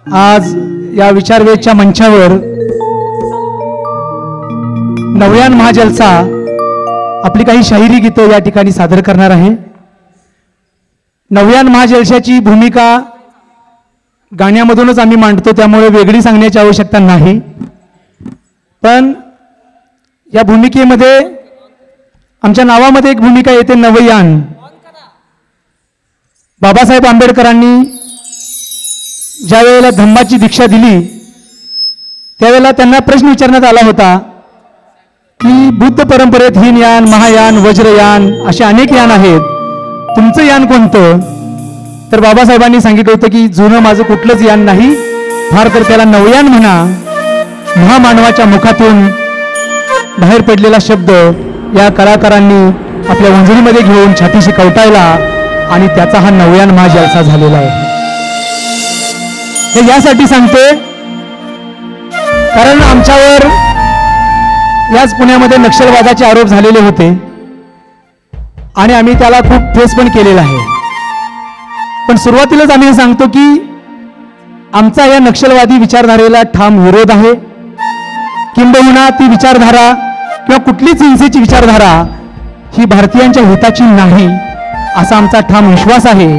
आज या विचारवेधच्या मंचावर नवयान महाजलसा आपली काही शाहिरी गीतं या ठिकाणी सादर करणार आहे। नवयान महाजलशाची भूमिका गाण्यामधूनच आम्ही मांडतो, त्यामुळे वेगळी सांगण्याची आवश्यकता नाही। पण या भूमिकेमध्ये आमच्या नावामध्ये एक भूमिका येते नवयान। बाबासाहेब आंबेडकरांनी ज्या वेळेला धम्माची दीक्षा दिली त्यावेळेला त्यांना प्रश्न विचारण्यात आला होता की बुद्ध परंपरेत हीन यान, महायान, वज्रयान असे अनेक यान आहेत, तुमचं यान कोणतं? तर बाबासाहेबांनी सांगितलं होतं की जुनं माझं कुठलंच यान नाही, फार तर त्याला नवयान म्हणा। महामानवाच्या मुखातून बाहेर पडलेला शब्द या कलाकारांनी आपल्या वंजळीमध्ये घेऊन छातीशी कवटायला आणि त्याचा हा नवयान महाजलसा झालेला आहे। हे यासाठी सांगते कारण आमच्यावर याच पुण्यामध्ये नक्षलवादाचे आरोप झालेले होते आणि आम्ही त्याला खूप फेस पण केलेला आहे। पण सुरुवातीलाच आम्ही हे सांगतो की आमचा या नक्षलवादी विचारधारेला ठाम विरोध आहे, किंबहुना ती विचारधारा किंवा कुठलीच हिंसेची विचारधारा ही भारतीयांच्या हिताची नाही असा आमचा ठाम विश्वास आहे।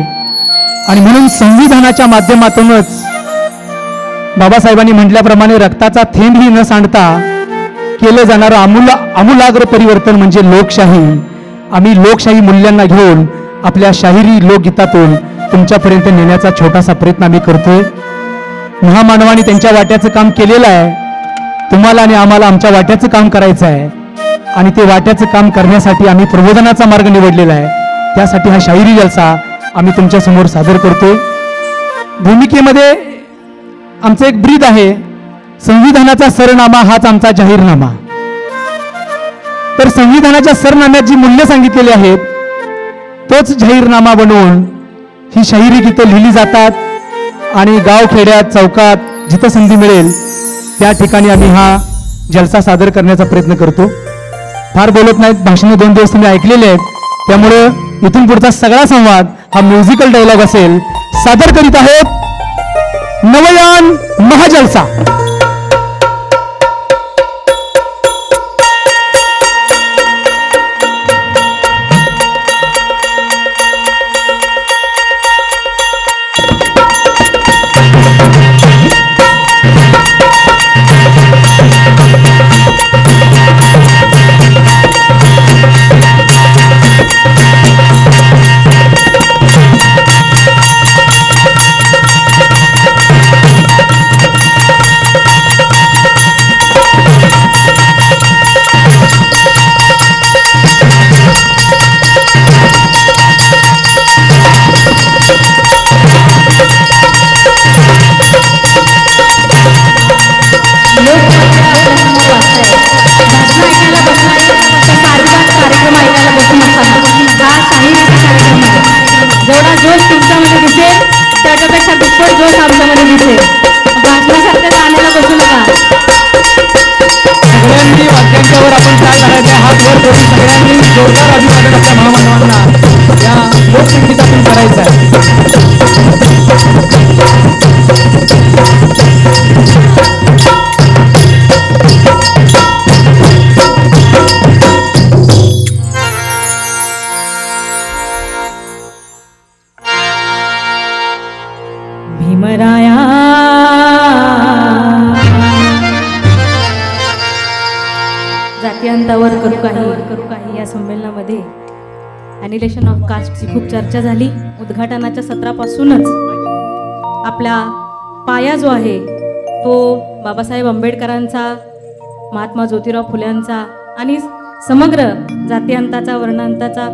आणि म्हणून संविधानाच्या माध्यमातूनच बाबासाहेबांनी म्हटल्याप्रमाणे रक्ताचा थेंबही न सांडता केलं जाणारं आमूलाग्र परिवर्तन म्हणजे लोकशाही। आम्ही लोकशाही मूल्यांना घेऊन आपल्या शाहिरी लोकगीतातून तुमच्यापर्यंत नेण्याचा छोटासा प्रयत्न आम्ही करतोय। महामानवाने त्यांच्या वाट्याचं काम केलेलं आहे, तुम्हाला आणि आम्हाला आमच्या वाट्याचं काम करायचं आहे आणि ते वाट्याचं काम करण्यासाठी आम्ही प्रबोधनाचा मार्ग निवडलेला आहे। त्यासाठी हा शाहिरी जलसा आम्ही तुमच्या समोर सादर करतोय। भूमिकेमध्ये आमचं एक ब्रीद आहे, संविधानाचा सरनामा हाच आमचा जाहीरनामा। तर संविधानाच्या सरनाम्यात जी मूल्य सांगितलेली आहेत तोच जाहीरनामा बनवून ही शाहिरी गीतं लिहिली जातात आणि गाव खेड्यात चौकात जिथं संधी मिळेल त्या ठिकाणी आम्ही हा जलसा सादर करण्याचा प्रयत्न करतो। फार बोलत नाहीत, भाषण 2 दिवस तुम्ही ऐकलेले आहेत, त्यामुळे इथून पुढचा सगळा संवाद हा म्युझिकल डायलॉग असेल। सादर करीत आहोत नवयान महाजलसा। जेवढा जोश तुमच्यामध्ये दिसेल त्याच्यापेक्षा दुप्पट जोश आमच्यामध्ये दिसेल। भाषणासारखं गाण्याला बसू नका। सगळ्यांनी वाक्यांच्यावर आपण काय करायचं, हात वर करून सगळ्यांनी जोरदार अभिवादन आपल्या महामानवांना या लोकसंगीतातून करायचं आहे। भीमराया जातीयांतावर करू काही या संमेलनामध्ये ॲनिलेशन ऑफ कास्टची खूप चर्चा झाली। उद्घाटनाच्या सत्रापासूनच आपला पाया जो आहे तो बाबासाहेब आंबेडकरांचा, महात्मा ज्योतिराव फुल्यांचा आणि समग्र जातीयांताचा वर्णांताचा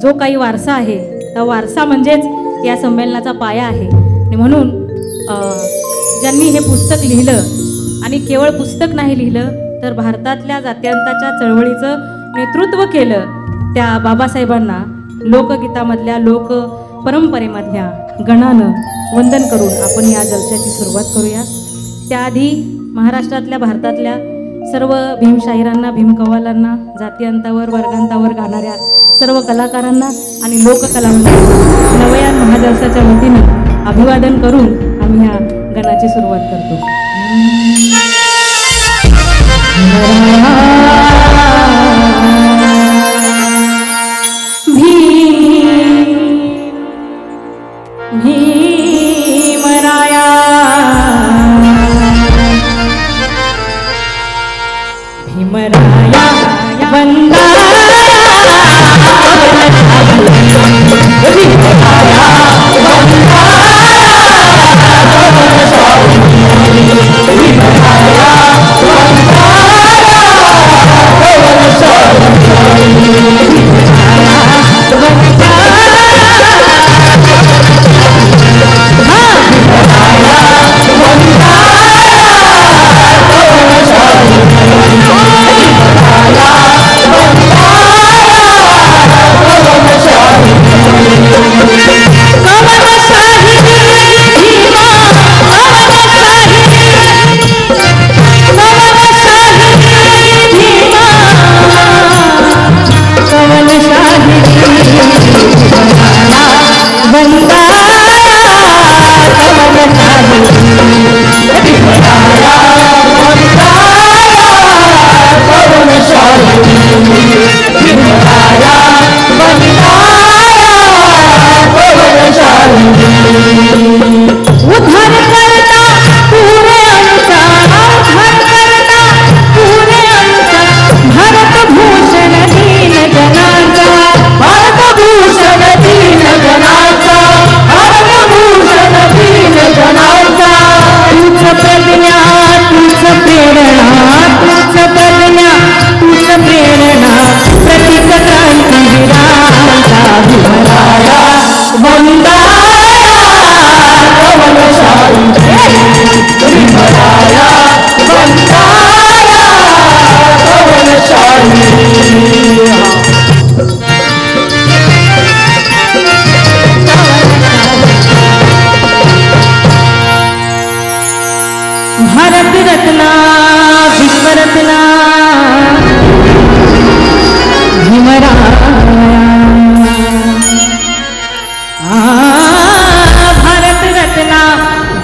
जो काही वारसा आहे त्या वारसा म्हणजेच या संमेलनाचा पाया आहे। आणि म्हणून ज्यांनी हे पुस्तक लिहिलं आणि केवळ पुस्तक नाही लिहिलं तर भारतातल्या जातीयांताच्या चळवळीचं नेतृत्व केलं त्या बाबासाहेबांना लोकगीतामधल्या लोक परंपरेमधल्या गणानं वंदन करून आपण या जलशाची सुरुवात करूया। त्याआधी महाराष्ट्रातल्या भारतातल्या सर्व भीमशाहिरांना, भीमकव्वालांना, जातीयांतावर वर्गांतावर गाणाऱ्या सर्व कलाकारांना आणि लोककलावंतांना नवयान महाजलसाच्या वतीनं अभिवादन करून आम्ही ह्या गाण्याची सुरुवात करतो. भीमराया भीमराया वंदा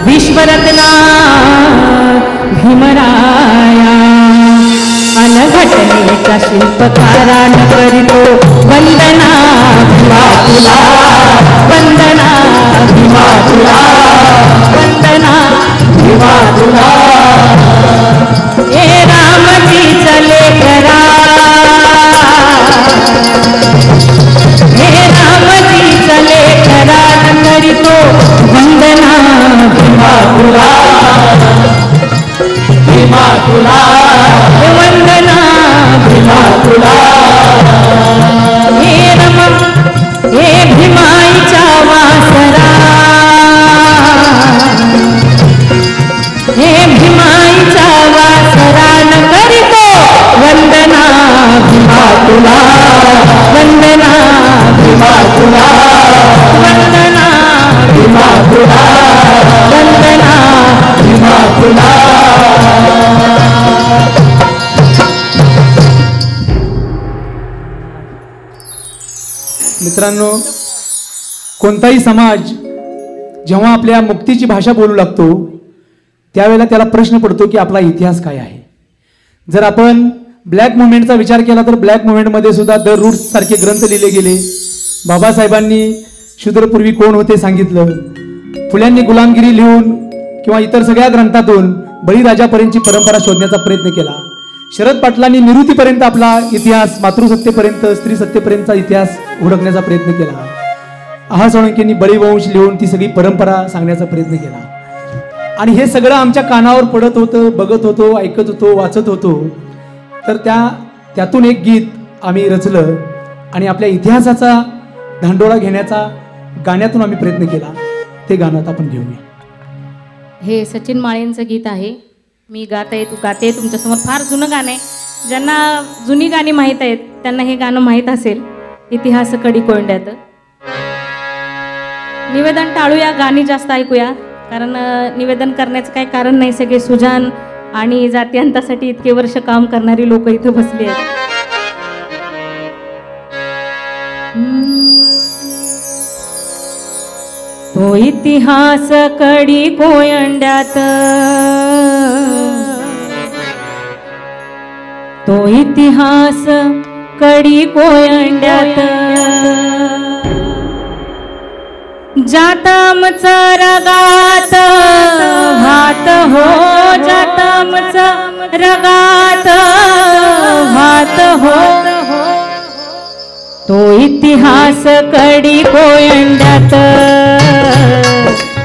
विश्वरत्ना भीमराया अनघटनेचा शिल्पकारान करीतो वंदना भीमा तुला वंदना भीमा तुला वंदना भीमा तुला ए रामजी चले करा हे रामजी चले करा करीतो वंदना भीमा तुला भीमा तुला वंदना भीमा तुला हे रम हे भीमाईच्या वासरा हे भीमाईच्या वासरा न करीतो वंदना भीमा तुला वंदना भीमा तुला वंदना भीमा तुला वंदना भीमा तुला. मित्रांनो, कोणताही समाज जेव्हा आपल्या मुक्तीची भाषा बोलू लागतो त्यावेळेला त्याला प्रश्न पडतो की आपला इतिहास काय आहे. जर आपण ब्लॅक मुवमेंटचा विचार केला तर ब्लॅक मुवमेंटमध्ये सुद्धा द रूट्स सारखे ग्रंथ लिहिले गेले. बाबासाहेबांनी शूद्रपूर्वी कोण होते सांगितलं. फुल्यांनी गुलामगिरी लिहून किंवा इतर सगळ्या ग्रंथातून बळीराजापर्यंतची परंपरा शोधण्याचा प्रयत्न केला. शरद पाटलांनी निवृत्तीपर्यंत आपला इतिहास, मातृसत्तेपर्यंत, स्त्री सत्तेपर्यंतचा इतिहास हुडकण्याचा प्रयत्न केला. आहा सोळंकेंनी बळीवंश लिहून ती सगळी परंपरा सांगण्याचा प्रयत्न केला. आणि हे सगळं आमच्या कानावर पडत होतं, बघत होतो, ऐकत होतो, वाचत होतो. तर त्यातून एक गीत आम्ही रचलं आणि आपल्या इतिहासाचा धांडोळा घेण्याचा गाण्यातून आम्ही प्रयत्न केला. ते गाणं आता आपण घेऊया. हे सचिन माळेंचं गीत आहे. मी गाते तू गाते. तुमच्यासमोर फार जुनं गाणं आहे. ज्यांना जुनी गाणी माहीत आहेत त्यांना हे गाणं माहीत असेल. इतिहास कडी कोंड्यात. निवेदन टाळूया, गाणी जास्त ऐकूया, कारण निवेदन करण्याचं काही कारण नाही. सगळे सुजान आणि जातीयांतासाठी इतके वर्ष काम करणारी लोक इथं बसली आहेत. तो इतिहास कडी कोयंड्यात, तो इतिहास कडी कोयंड्यात, जातमच रगात भात हो, जातमच रगात भात हो, तो इतिहास कडी कोयंड्यात,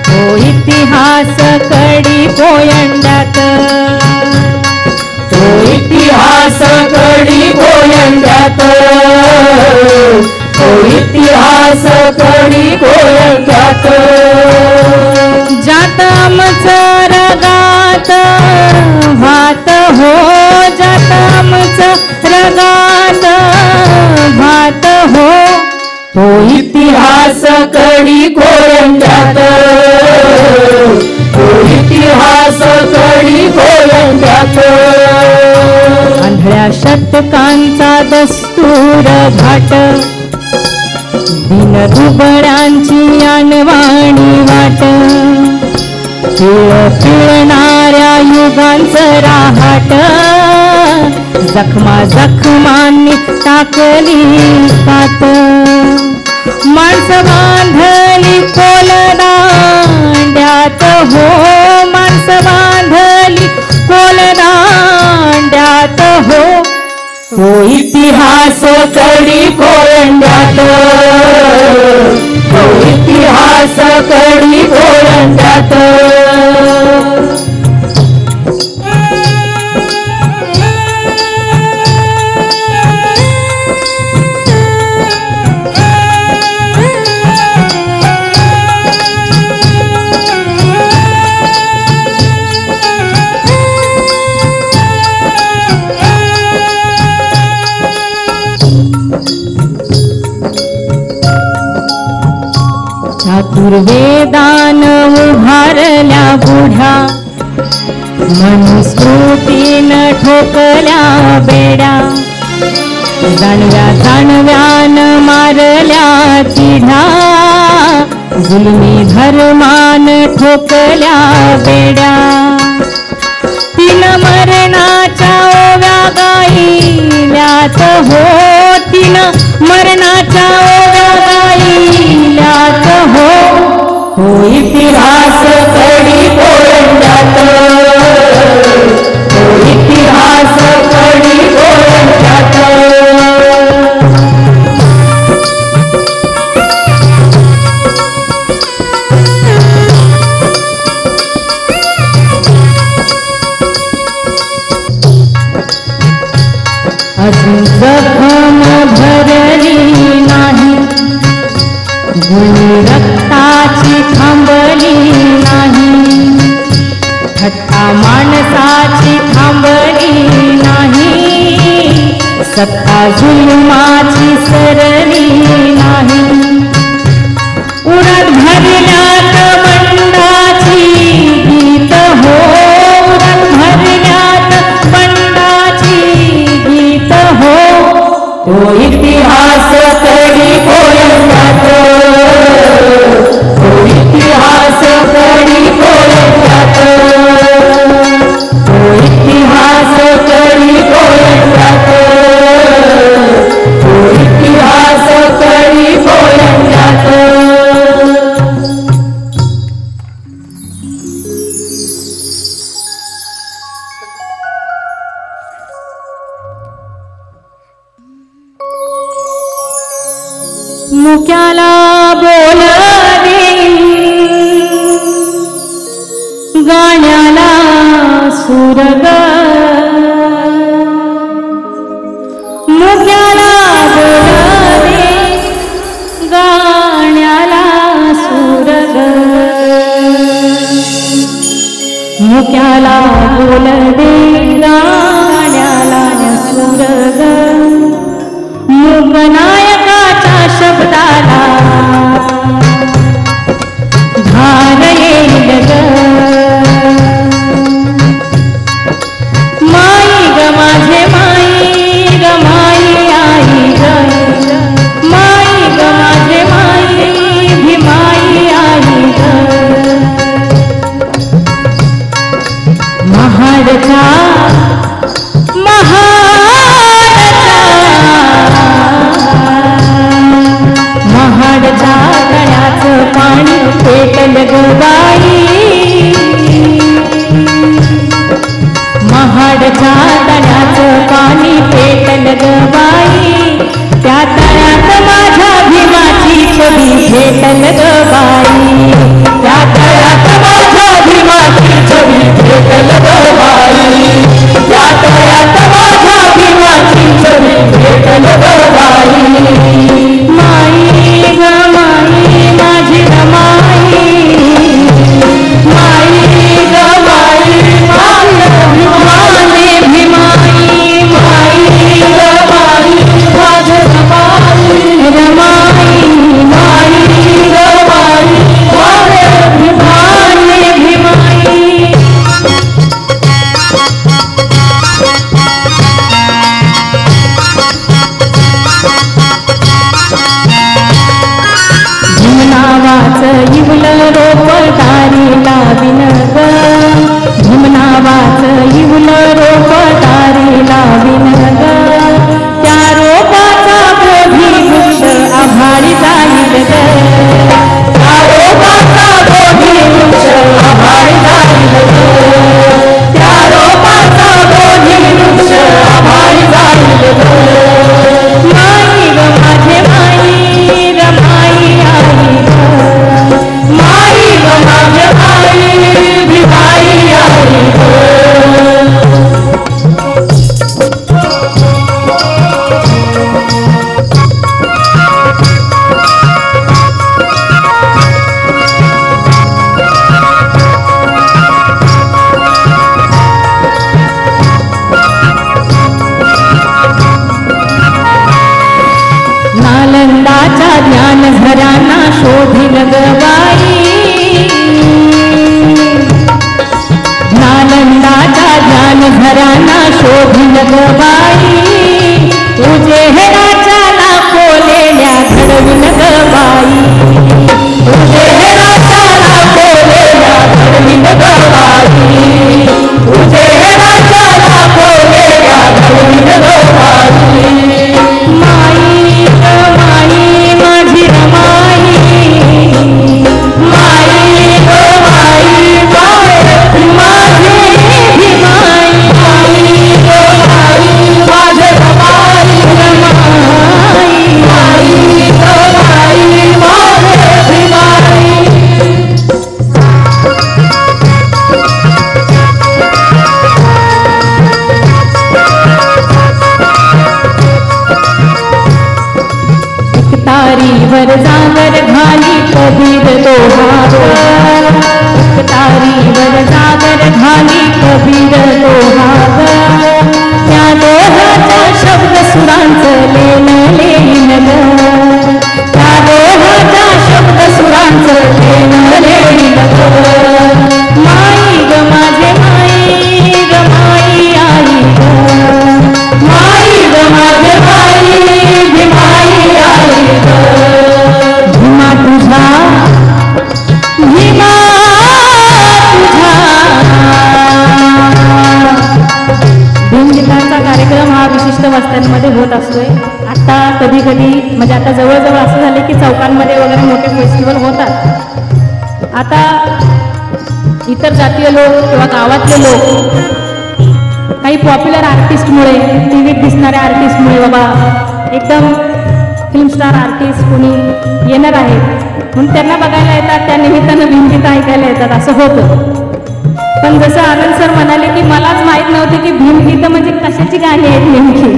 तो इतिहास कडी कोयंड्यात, तो इतिहास कडी कोयंड्यात, तो इतिहास कडी कोयंड्यात, जातमच रगात भात हो, जातमच रगात भात हो, तो इतिहास कडी कोयंड्यात, तो इतिहास कडी कोयंड्यात, आंधळ्या शतकांचा दस्तूर घाट, दिनदुबळ्यांची आणवाणी वाट, पिळणाऱ्या युगांचं राहाट, जखमा जखमांनी टाकली कात, माणसं बांधली कोलदांड्यात हो, माणसं बांधली कोलदांड्यात हो, तो इतिहास कडी कोयंड्यात, तो इतिहास कडी कोयंड्यात, चातुर्वेदान उभारल्या बुढ्या, मनुस्मृतीन ठोकल्या बेड्या, जाणव्या जाणव्यान मारल्या तिढ्या, जुलमी धर्मान ठोकल्या बेड्या, तीन मरणाच्या ओव्या गाईल्यात हो, तीन मरणाच्या ओव्या गाईल्यात हो, तो इतिहास कडी कोयंड्यात, तो इतिहास कडी कोयंड्यात, अजून जखम भरली नाही, गुळी रक्ताची थांबली नाही, थट्टा माणसाची थांबली नाही, सत्ता जुलमाची सरली नाही, उरात भरल्यात बंडाची गीत हो, उरात भरल्यात बंडाची गीत हो, तो इतिहास कडी कोयंड्यात, तो इतिहास कडी कोयंड्यात, तो इतिहास कडी कोयंड्यात, तो इतिहास कडी कोयंड्यात, मुक्याला बोल देईन, गाण्याला सूर ग, मुक्याला बोल देईन, गाण्याला सूर ग, मुक्याला बोल देईन, गाण्याला सूर ग, मुगनायकाच्या शब्दाला धार येईल ग, माई ग माझे माई ग माई आई ग, माई ग माझे माई भी माई आई महाडच्या गळ्याचं पाणी पेटल ग बाई महाडच्या तळ्याचं पाणी पेटल ग बाई त्या तळ्यात माझ्या भीमाची छबी भेटल ग बाई त्या तळ्यात माझ्या भीमाची छबी भेटल ग बाई त्या तळ्यात माझ्या भीमाची छबी भेटल ग बाई माई ग माई माझी रमाई माई ग माई माझे भीमाई माई ग माई माझे रमाई रमाई माई ग माई माझे भीमाई भीमनावाचं इवलं रोप दारी लाविन ग भीमनावाचं इवलं रोप दारी लाविन ग त्या रोपाचा बोधी वृक्ष आभाळी जाईल ग त्या रोपाचा बोधी वृक्ष आभाळी जाईल ग त्या रोपाचा बोधी वृक्ष आभाळी जाईल ग माई ग माझे माई रमाई आई ग माई ग माझे माई भीमाई आई ग नालंदाच्या ज्ञानझरांना शोधिल ग बाई नालंदाच्या ज्ञानझरांना शोधिल ग बाई उजेहराच्या लाखोलेल्या घडविन ग बाई उजेहराच्या लाखोलेल्या घडविन ग बाई उजेहराच्या लाखोलेल्या घडविन ग बाई माई ग माई माझी रमाई माई ग माई माझे भीमाई माई ग माई माझे रमाई रमाई माई ग माई माझे भीमाई तारीवर जागर घाली कबीर दोहाग तारीवर जागर घाली कबीर दोहाग त्या दोहाच्या शब्द सुरांचं लेन लेन ग त्या दोहाच्या शब्द सुरांचं लेन लेन ग माई ग माझे माई ग माई आई ग माई ग माझे माई भीमाई आई ग भीमा तुझा भीमा तुझा भीमगीतांचा कार्यक्रम हा विशिष्ट वस्त्यांमध्ये होत असतोय आता कधी कधी म्हणजे आता जवळजवळ असं झाले की चौकांमध्ये वगैरे मोठे फेस्टिवल होतात आता इतर जातीय लोक किंवा गावातले लोक काही पॉप्युलर आर्टिस्टमुळे टीव्हीत दिसणाऱ्या आर्टिस्टमुळे बाबा एकदम फिल्म स्टार आर्टिस्ट कोणी येणार आहेत म्हणून त्यांना बघायला येतात त्या निमित्तानं भीमगीतं ऐकायला येतात असं होतं पण जसं आनंद सर म्हणाले की मलाच माहीत नव्हते की भीमगीतं म्हणजे कशाची गाणी आहेत नेमकी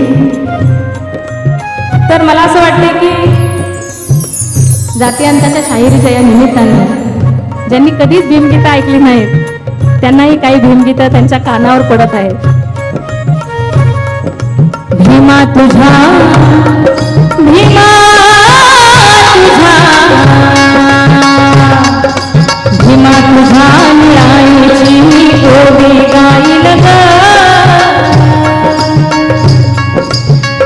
तर मला असं वाटते की जातीयांताच्या शाहिरीच्या या निमित्तानं ज्यांनी कधीच भीमगीतं ऐकली नाहीत त्यांनाही काही भीमगीतं त्यांच्या कानावर पडत आहेत भीमा तुझा भीमा तुझा भीमा तुझा निळाईची ओवी गाईल ग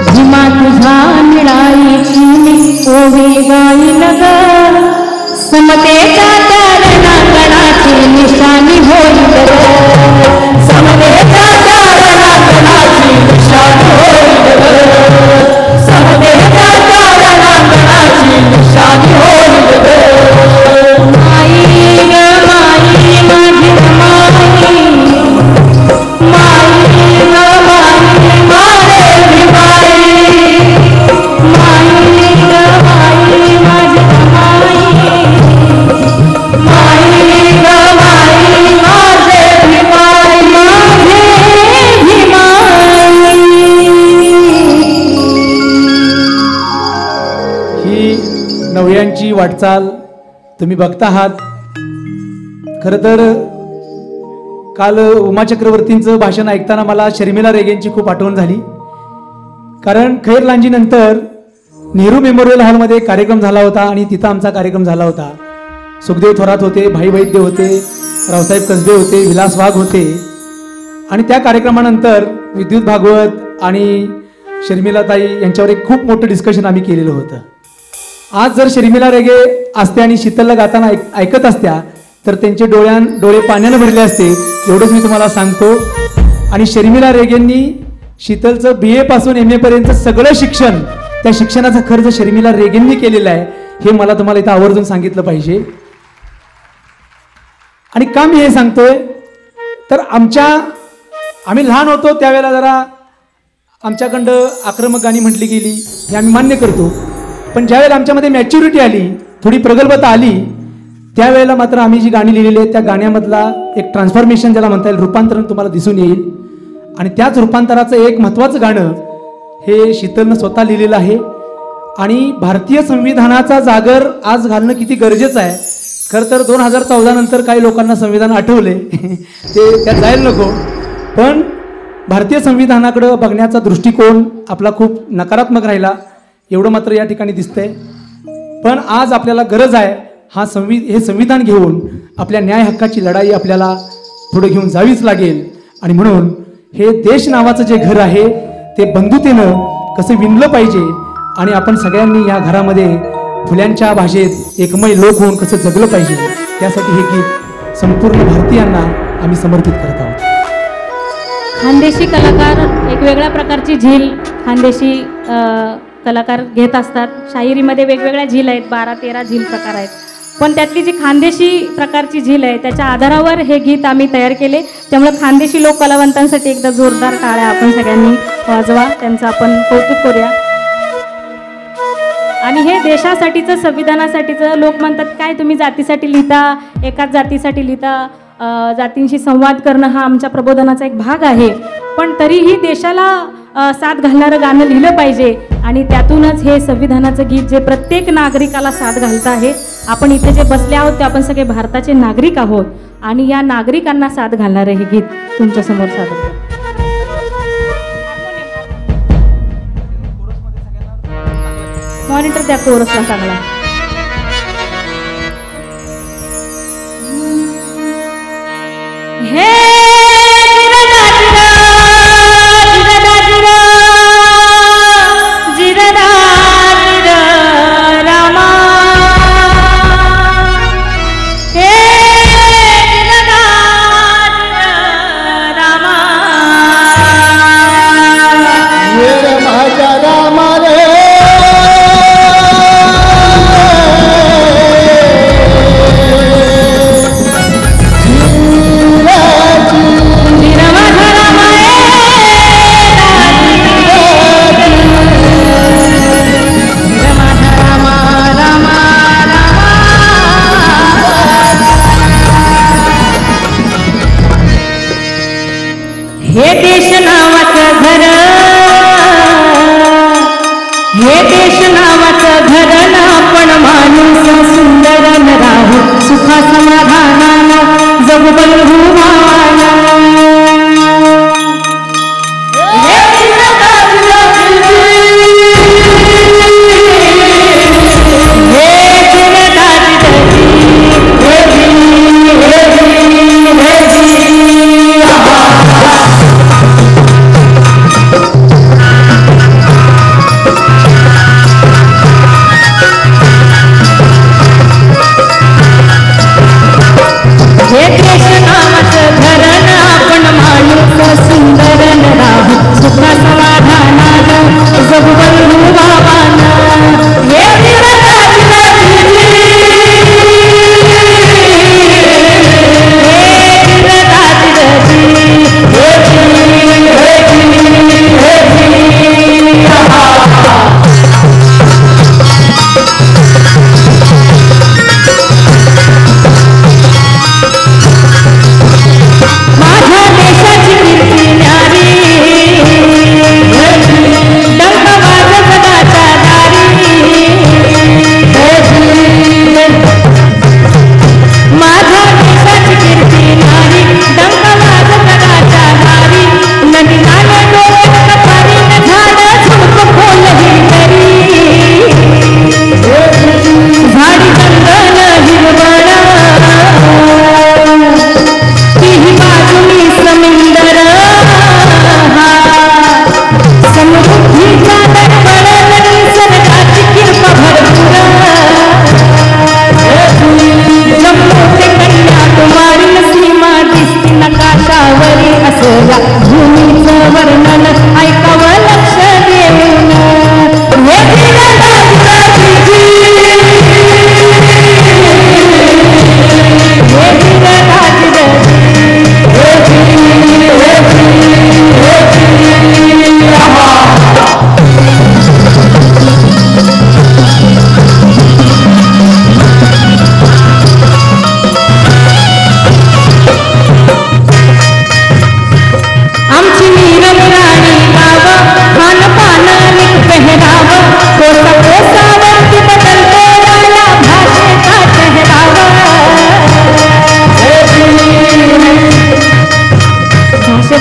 भीमा तुझा निळाईची ओवी गाईल ग समतेच्या त्या रणांगणाची निशाणी होईल ग समतेच्या पुढची वाटचाल तुम्ही बघता आहात. खरं तर काल उमा चक्रवर्तींचं भाषण ऐकताना मला शर्मिला रेगेंची खूप आठवण झाली. कारण खैर लांजीनंतर नेहरू मेमोरियल हॉलमध्ये कार्यक्रम झाला होता आणि तिथं आमचा कार्यक्रम झाला होता. सुखदेव थोरात होते, भाई वैद्य होते, रावसाहेब कसबे होते, विलास वाघ होते. आणि त्या कार्यक्रमानंतर विद्युत भागवत आणि शर्मिलाताई यांच्यावर एक खूप मोठं डिस्कशन आम्ही केलेलं होतं. आज जर शर्मिला रेगे असत्या आणि शीतलला गाताना ऐकत असत्या तर त्यांचे डोळे पाण्यानं भरले असते, एवढंच मी तुम्हाला सांगतो. आणि शर्मिला रेगेंनी शीतलचं BA पासून MA पर्यंत सगळं शिक्षण, त्या शिक्षणाचा खर्च शर्मिला रेगेंनी केलेला आहे, हे मला तुम्हाला इथं आवर्जून सांगितलं पाहिजे. आणि का मी हे सांगतोय तर आम्ही लहान होतो त्यावेळेला जरा आमच्याकडं आक्रमक गाणी म्हटली गेली हे आम्ही मान्य करतो. पण ज्यावेळेला आमच्यामध्ये मॅच्युरिटी आली, थोडी प्रगल्भता आली, त्यावेळेला मात्र आम्ही जी गाणी लिहिलेली आहेत त्या गाण्यामधला एक ट्रान्सफॉर्मेशन ज्याला म्हणता येईल, रूपांतरण तुम्हाला दिसून येईल. आणि त्याच रूपांतराचं एक महत्त्वाचं गाणं हे शीतलनं स्वतः लिहिलेलं आहे. आणि भारतीय संविधानाचा जागर आज घालणं किती गरजेचं आहे. खरं तर 2014 नंतर काही लोकांना संविधान आठवले ते त्यात जायला नको, पण भारतीय संविधानाकडं बघण्याचा दृष्टिकोन आपला खूप नकारात्मक राहिला एवढं मात्र या ठिकाणी दिसतंय. पण आज आपल्याला गरज आहे हे संविधान घेऊन आपल्या न्याय हक्काची लढाई आपल्याला पुढे घेऊन जावीच लागेल. आणि म्हणून हे देश नावाचं जे घर आहे ते बंधुतेनं कसं विणलं पाहिजे आणि आपण सगळ्यांनी या घरामध्ये फुल्यांच्या भाषेत एकमय लोक होऊन कसं जगलं पाहिजे, त्यासाठी हे गीत संपूर्ण भारतीयांना आम्ही समर्पित करत आहोत. खानदेशी कलाकार एक वेगळ्या प्रकारची झील खानदेशी कलाकार घेत असतात. शाहिरीमध्ये वेगवेगळ्या झील आहेत, 12-13 झील प्रकार आहेत. पण त्यातली जी खानदेशी प्रकारची झील आहे त्याच्या आधारावर हे गीत आम्ही तयार केले. त्यामुळे खानदेशी लोक कलावंतांसाठी एकदा जोरदार टाळ्या आपण सगळ्यांनी वाजवा, त्यांचं आपण कौतुक करूया. आणि हे देशासाठीचं, संविधानासाठीचं. लोक म्हणतात काय तुम्ही जातीसाठी लिहिता, एकाच जातीसाठी लिहिता, जातींशी संवाद करणं हा आमच्या प्रबोधनाचा एक भाग आहे. पण तरीही देशाला साथ घालणारं गाणं लिहिलं पाहिजे आणि त्यातूनच हे संविधानाचं गीत जे प्रत्येक नागरिकाला साथ घालतं आहे. आपण इथे जे बसले आहोत ते आपण सगळे भारताचे नागरिक आहोत आणि या नागरिकांना साथ घालणारं हे गीत तुमच्यासमोर सादर करतो. मॉनिटर त्या कोरसला चांगला. हे हे देश नावाचं घर, हे देश नावाचं घर ना, पण माणूस सुंदर न राहू सुखा समाधानानं जगू बंधू भावानं.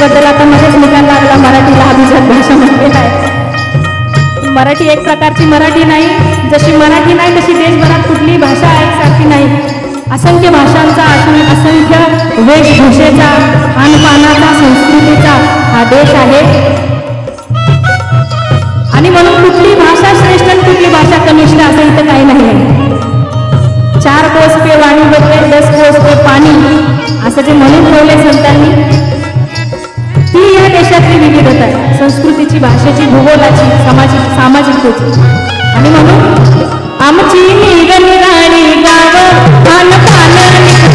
त्याच्याबद्दल आता मध्येच निकाल लागला, मराठीला अभिजात भाषा म्हटलेलं आहे. मराठी एक प्रकारची मराठी नाही, जशी मराठी नाही तशी देशभरात कुठलीही भाषा एकसारखी नाही. असंख्य भाषांचा असून असंख्य वेशभूषेचा, खानपानाचा, संस्कृतीचा हा देश आहे. आणि म्हणून कुठली भाषा श्रेष्ठ आणि कुठली भाषा कनिष्ठ असं इथं काही नाही आहे. 4 कोस पे वाणी बोलते, 10 कोस पे पाणी, असं जे म्हणून ठेवले संतांनी, ती या देशातली विविधता आहे, संस्कृतीची, भाषेची, भूगोलाची, सामाजिकतेची. आणि म्हणून आमची निराळी गाव, खान पान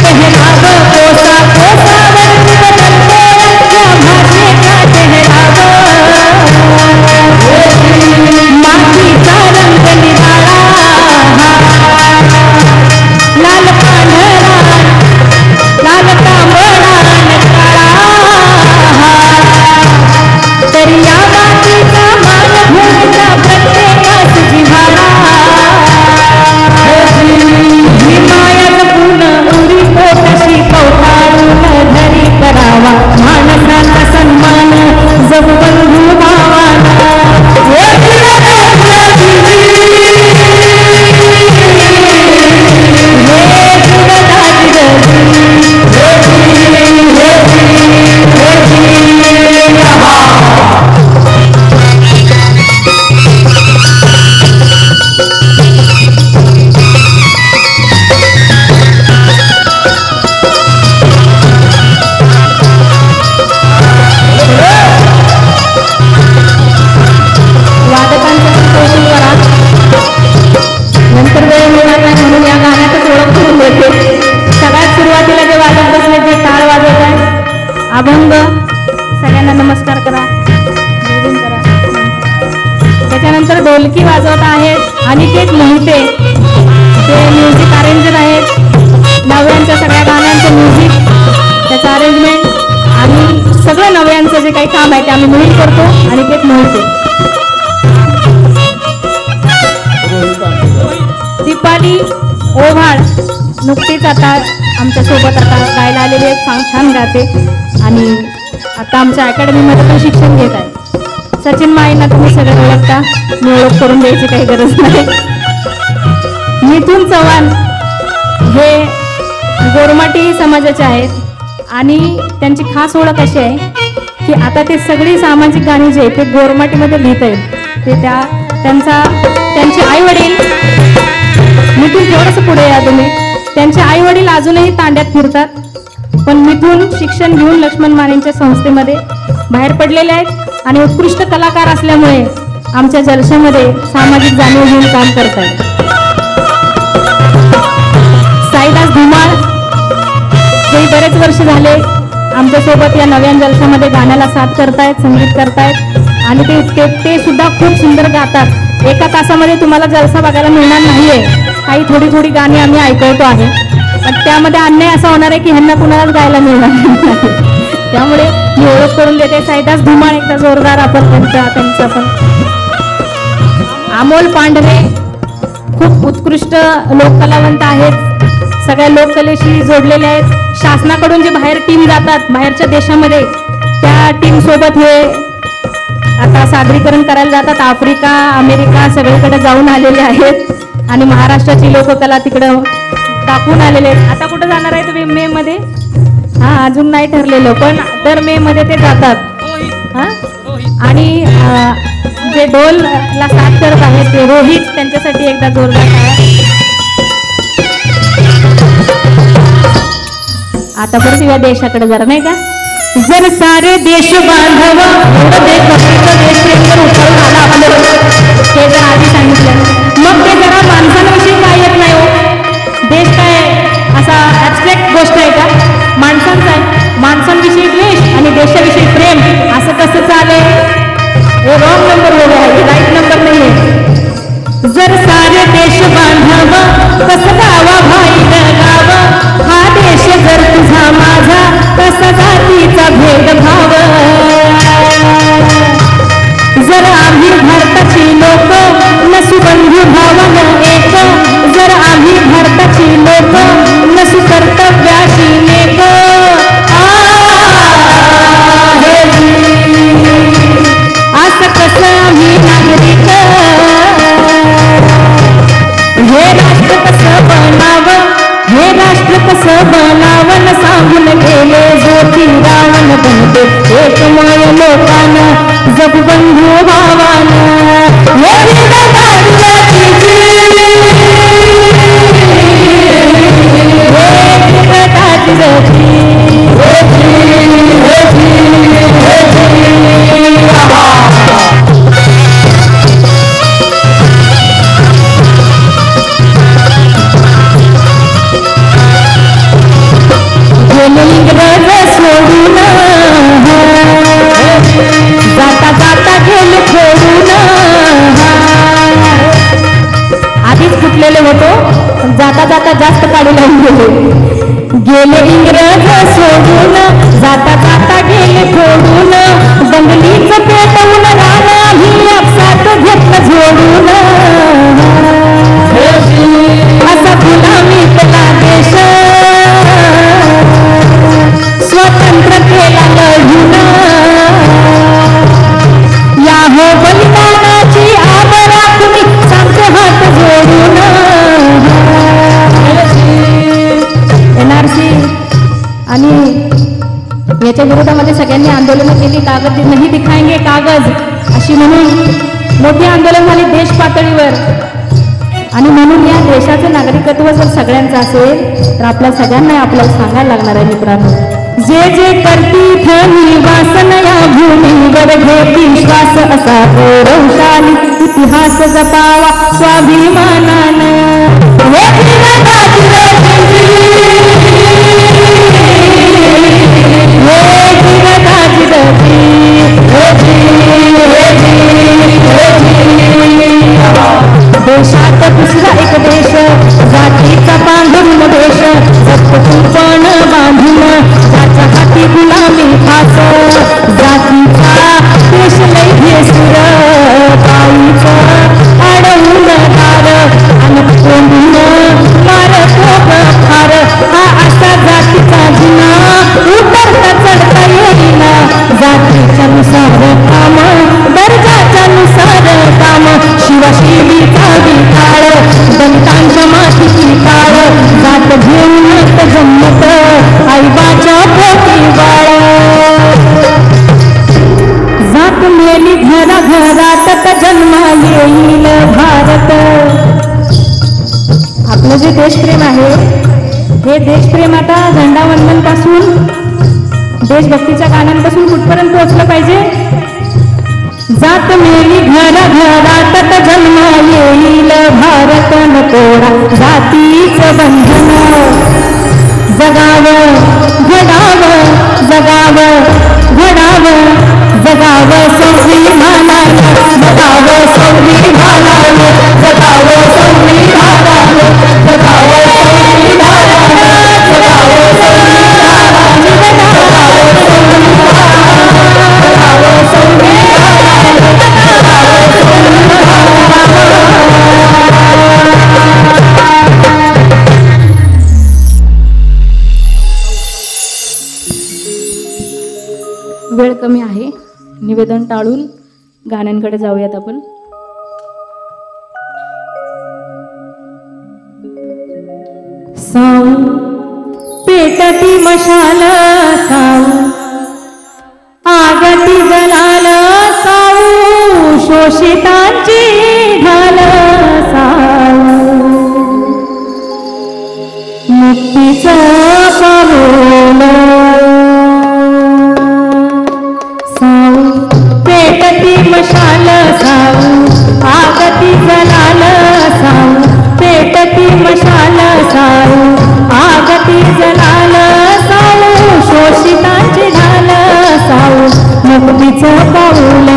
पेहराव, कोसा कोसावर बदलतो या भाषेचा पेहराव. मातीचा रंग निराळा, लाल पांढरा, लाल तांबडा काळा, तर या मातीचा मान भूमीचा प्रत्येकास जिव्हाळा. मायाच पूर्ण उरी पोटशी कौताळून धरी करावा, माणसाचा सन्मान जग बंधू भावाला. नंतर वेळ मिळणार नाही म्हणून या गाण्यातच ओळख करून देते. सगळ्यात सुरुवातीला जे वाजत बसले ते टाळ वाजत आहे, अभंग. सगळ्यांना नमस्कार करा, निवेदन करा. त्याच्यानंतर ढोलकी वाजवत आहेत अनिकेत मोहिते, ते म्युझिक अरेंजर आहेत. नव्यांच्या सगळ्या गाण्यांचं म्युझिक, त्याचं अरेंजमेंट आणि सगळं नव्यांचं जे काही काम आहे ते आम्ही मिळून करतो. अनिकेत मोहिते. दीपाली ओव्हाळ नुकतीच आता आमच्यासोबत आता गायला आलेली आहे, छान गाते आणि आता आमच्या अकॅडमीमध्ये पण शिक्षण घेत आहे. सचिन माईंना तुम्ही सगळे ओळखता, मी ओळख करून द्यायची काही गरज नाही. मिथुन चव्हाण हे गोरमाटी समाजाचे आहेत आणि त्यांची खास ओळख अशी आहे की आता ते सगळी सामाजिक गाणी जे ते गोरमाटीमध्ये लिहित आहेत. ते त्यांचे आई वडील, मिथून थोडंसं पुढे या तुम्ही, त्यांचे आई वडील अजूनही तांड्यात फिरतात, पण मिथून शिक्षण घेऊन लक्ष्मण मानेंच्या संस्थेमध्ये बाहेर पडलेले आहेत आणि उत्कृष्ट कलाकार असल्यामुळे आमच्या जलशामध्ये सामाजिक जाणीव घेऊन काम करत आहेत. साईदास धुमाळ हे बरेच वर्ष झाले आमच्यासोबत या नव्या जलशामध्ये गाण्याला साथ करतायत, संगीत करतायत आणि ते सुद्धा खूप सुंदर गातात. एका तासामध्ये तुम्हाला जलसा बघायला मिळणार नाहीये, काही थोडी गाणी आम्ही ऐकवतो आहे, पण त्यामध्ये अन्याय असा होणार आहे की ह्यांना कुणालाच गायला मिळणार नाही. त्यामुळे मी ओळख करून देते. साईदास धुमाळ, एकदा जोरदार आपण त्यांचा पण. अमोल पांढरे खूप उत्कृष्ट लोककलावंत आहेत, सगळ्या लोककलेशी जोडलेले आहेत. शासनाकडून जे बाहेर टीम जातात बाहेरच्या देशामध्ये, त्या टीम सोबत हे आता सादरीकरण करायला जातात. आफ्रिका, अमेरिका सगळीकडे जाऊन आलेले आहेत आणि महाराष्ट्राची लोककला तिकडं दाखवून आलेले आहेत. आता कुठं जाणार आहे तुम्ही मे मध्ये? हा, अजून नाही ठरलेलं, पण दर मे मध्ये ते जातात. हा, आणि जे ढोलला साथ करत आहेत ते रोहित, त्यांच्यासाठी एकदा जोरदार टाळ्या. आता परत या देशाकडे जरा नाही का, जर सारे देश बांधव आला आपलं, ते जर आधी सांगितलं मग ते जरा माणसांविषयी काय येत नाही हो. देश काय असा ॲब्स्ट्रॅक्ट गोष्ट आहे का? माणसांचा आहे. माणसांविषयी द्वेष आणि देशाविषयी प्रेम असं कसं चालेल? हे रॉंग नंबर हो गया, हे राईट नंबर नाही आहे. जर सारे देश बांधव कसं गावा भाई गाव, हा देश जर तुझा माझा कसा जातीचा भेदभाव. जर आम्ही भारताची लोक नसू बंधू भावन एक, जर आम्ही भारताची लोक नसू कर्तव्याची नेक. हे गेले इंग्रज सोडून जाता जाता गेले फोडून बंगलीच पेटवून राणा ही आपसात घेतलं झोडून असा गुलामीतला देश स्वतंत्र केला लढून या हो बलिदानाची आबरा तुम्ही सांगते हात जोडून NRC आणि याच्या विरोधामध्ये सगळ्यांनी आंदोलनं केली. कागद नाही दिखाएंगे कागज अशी म्हणून मोठी आंदोलन झाली देश पातळीवर. आणि म्हणून या देशाचं नागरिकत्व जर सगळ्यांचं असेल तर आपल्या सगळ्यांना आपल्याला सांगायला लागणार आहे मित्रांनो. जे जे करती थनी वासन या भूमीवर घेती श्वास असा गौरवशाली इतिहास जपावा स्वाभिमानानं. देशात दुसरा एक देश जातीचा पांघरून देश पण बांधून त्याच्या हाती गुलामी खास जातीचा देश लय भेसूर पायीचं अडवून दार आणि कोंडून मारतो फार हा असा जातीचा जुना उतरता चढता येईना जातीच्या नुसार काम दर्जाच्या नुसार काम शिवशिवीचा विकाळ दंतांच्या मातीची काळ जात घेऊन जन्मत आईबाच्या पोटी बाळ जात मेली घरा घरात जन्मा येईल भारत. आपलं जे देशप्रेम आहे हे देशप्रेम आता झेंडावंदन पासून देशभक्तीच्या गाण्यांपासून कुठपर्यंत पोहोचलं पाहिजे. जात मेली घरा घरात जन्मा येईल भारत नकोडा जातीचं बंधन जगावं घडावं जगावं घडावं जगावं संविधानानं जगावं संविधानानं जगावं संविधानानं जगावं संविधानानं जगावं वेळ कमी आहे. निवेदन टाळून गाण्यांकडे जाऊयात आपण. साऊ पेटती मशाल साऊ आगती जलाल साऊ शोषितांची ढाल साऊ मुक्तीचं पाऊल साऊ पेटती मशाल साऊ आगती जलाल साऊ पेटती मशाल साऊ आगती जलाल साऊ शोषितांची ढाल साऊ मुक्तीचं पाऊल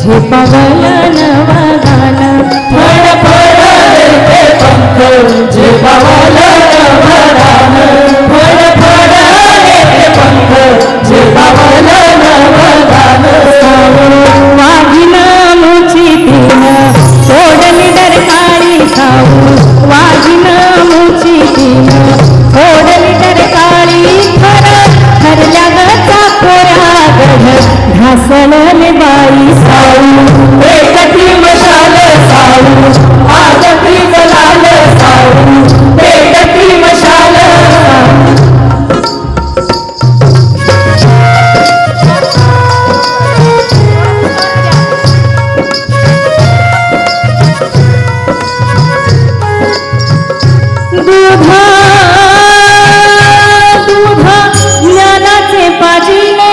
झेपावलं नवगान फड फडले ते पंख झेपावलं नवगान फड फडले ते पंख झेपावलं नवगान वाघिन मुची तीन सोडली डरकाळी खाऊ वाघिन मुची तीन सोडली डरकाळी खर ठरल्या गचा कोऱ्या गढ घासळले बाई साऊ पेटती मशाल साऊ आगती जलाल साऊ पेटती मशाल दूधा दूधा ज्ञानाचे पाजीने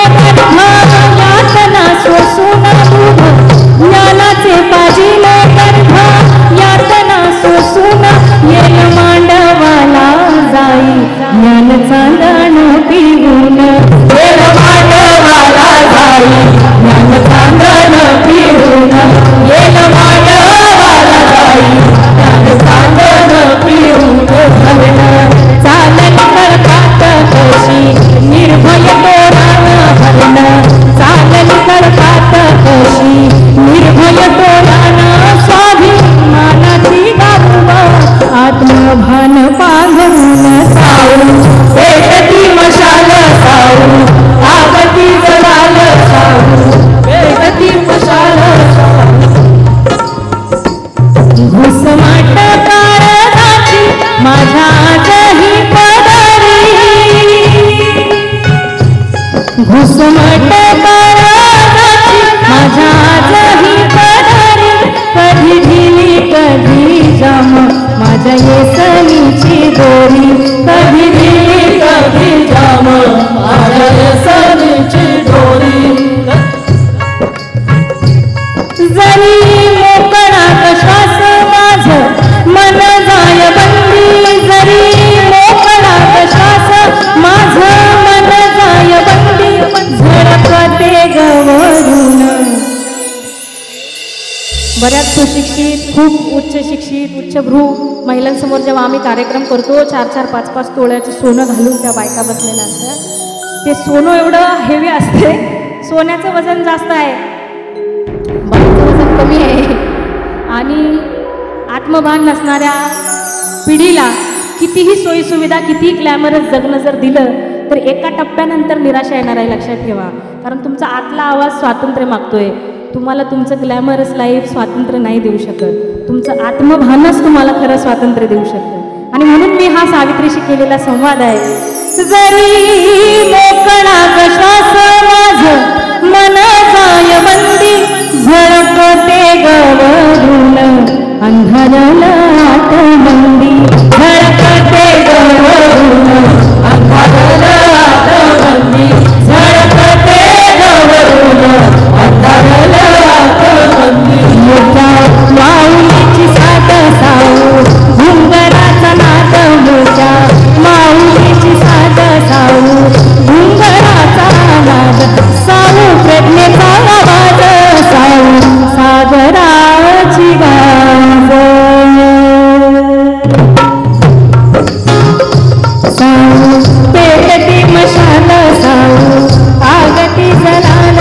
यातना सोसून दूध ज्ञाना माझ्या आजही पदरी घुसमट काळजाची माझ्या आजही पदरी कधी ढिली कधी जाम माझ्या येसनीची दोरी कधी ढिली कधी जाम माझ्या येसनीची दोरी जरी मोकळा श्वास माझ मन जाय बंदी जरी मोकळा श्वास माझ मन जाय बंदी झळकते गवरून बऱ्याच सुशिक्षित खूप उच्च शिक्षित उच्चभ्रू महिलांसमोर जेव्हा आम्ही कार्यक्रम करतो 4-4, 5-5 तोळ्याचं सोनं घालून त्या बायका बसलेल्या असतात ते सोनं एवढं हेवी असते सोन्याचं वजन जास्त आहे बाईचं वजन कमी आहे आणि आत्मभान नसणाऱ्या पिढीला कितीही सोयीसुविधा कितीही ग्लॅमरस जगणं जर दिलं तर एका टप्प्यानंतर निराशा येणार आहे लक्षात ठेवा कारण तुमचा आतला आवाज स्वातंत्र्य मागतोय तुम्हाला तुमचं ग्लॅमरस लाईफ स्वातंत्र्य नाही देऊ शकत तुमचं आत्मभानच तुम्हाला खरं स्वातंत्र्य देऊ शकतं आणि म्हणून मी हा सावित्रीशी केलेला संवाद आहे जरी मोकळा श्वास माझ मन जाय बंदी झळकते गवरून अंधारला आतमंदी झळकते गवरून अंधारला आतमंदी झळकते गवरून अंधारला आतमंदी मोठ्या माऊलीची साथ साऊ घुंगराचा नाद मोठ्या माऊलीची साथ साऊ घुंगराचा नाद साऊ प्रज्ञेचा आवाज साऊ सागराची गाज साऊ पेटती मशाल साऊ आगती जलाल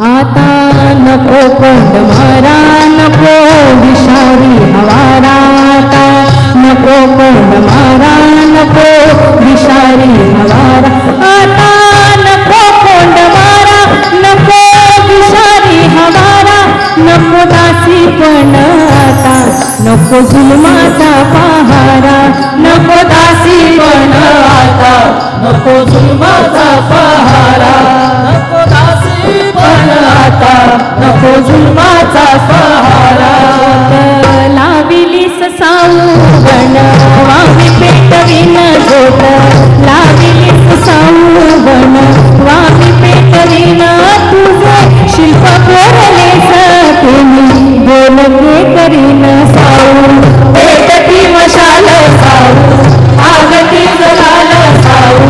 आता नको कोंड मारा नको विषारी हवारा आता नको कोंड मारा नको विषारी हवारा आता नको कोंड मारा नको विषारी हवारा नको दासी पण आता नको जुलमाचा पहारा नको दासी पण आता नको जुलमाचा पहारा नको दासी पण आता नको जुलमाचा पहारा लाविलीस साऊ गण वामी पेटवीन झोट लाविलीस साऊ गण वामी पेटवीन तुझे शिल्प कोरलेस तुम्ही बोलके करीन साऊ पेटती मशाल साऊ आगती जलाल साऊ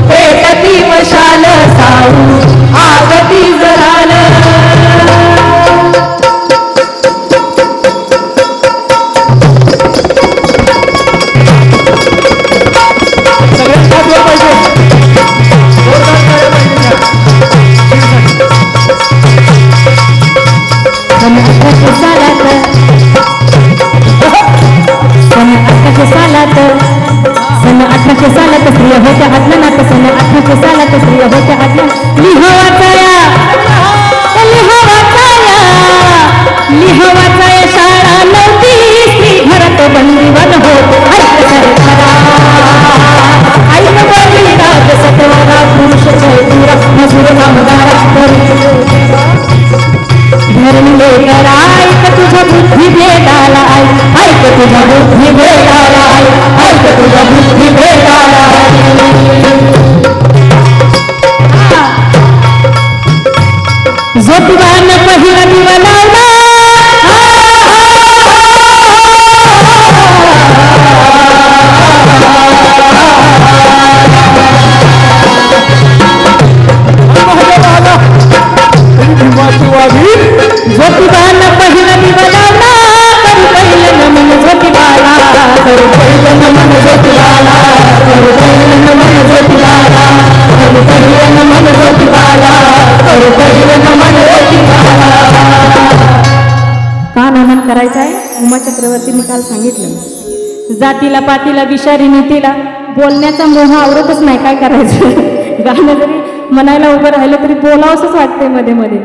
पेटती मशाल साऊ आगती जलाल सन 1800 सालात स्त्रिया होत्या अज्ञानात सन 1800 सालात स्त्रिया होत्या अज्ञानात लिहावाचाया शाळा नव्हती स्त्री घरात बंदीवन होत ऐक बळी राज सतवारा पुरुष चैतुरा मजूर कामगारा धरले करा ऐक तुझ्या बुद्धी भेटाला ऐक तुझ्या बुद्धी भेटाला ऐक तुझ्या बुद्धी भेटाला ज्योतिबानं पहिला दिवा लावला ज्योतिबानं पहिला दिवा लावला करू पहिलं नमन ज्योतिबाला करू पहिलं नमन ज्योतिबाला करू पहिलं नमन ज्योतिबाला करू पहिलं नमन ज्योतिबाला करू पहिलं नमन ज्योतिबाला का नमन करायचं आहे उमा चक्रवर्तींनी काल सांगितलं जातीला पातीला विषारी नीतीला बोलण्याचा मोह आवडतच नाही काय करायचं गाणं जरी म्हणायला उभं राहिलं तरी बोलावंसच वाटतंय मध्ये मध्ये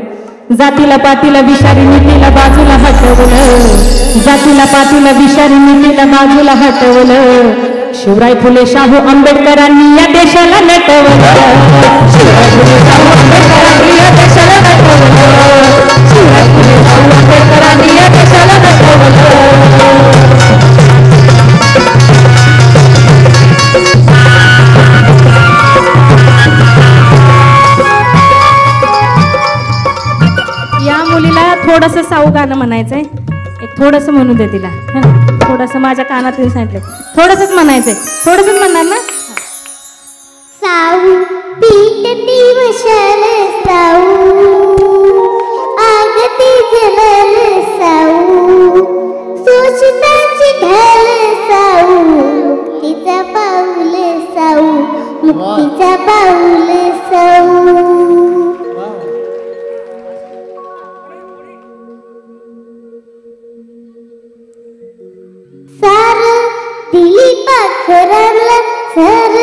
जातीला पातीला विषारी नीतीला बाजूला हटवलं जातीला पातीला विषारी नीतीला बाजूला हटवलं. शिवराय फुले शाहू आंबेडकरांनी या देशाला नटवलं. शिवराय फुले शाहू आंबेडकरांनी या देशाला नटवलं. शिवराय फुले शाहू आंबेडकरांनी या देशाला नटवलं. या मुलीला थोडंसं साऊ गाणं म्हणायचंय. एक थोडंसं म्हणू दे तिला. थोडंसं माझ्या कानात येऊन सांगितलं. थोडंसंच म्हणायचंय. थोडंसंच म्हणणार ना. साऊ पीटती मशाल साऊ आगती जलल साऊ सोशताची ढाल साऊ मुक्तीचा पाऊल साऊ मुक्तीचा पाऊल साऊ. सार दिली पाखराला सर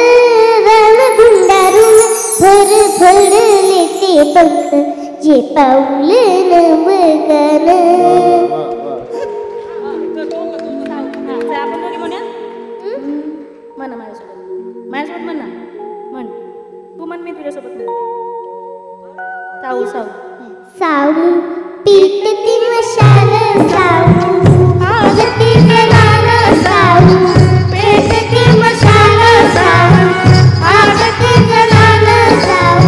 रण गुंडारून भर भरले ते पंख जे पाऊल नमगन. म्हणा माझ्यासोबत. माझ्यासोबत म्हण ना. म्हण तू म्हण मी तुझ्यासोबत म्हणते. साऊ साऊ साऊ पीटती मशाल साऊ आगती जलाल साऊ पेटती मशाल साऊ आगती जलाल साऊ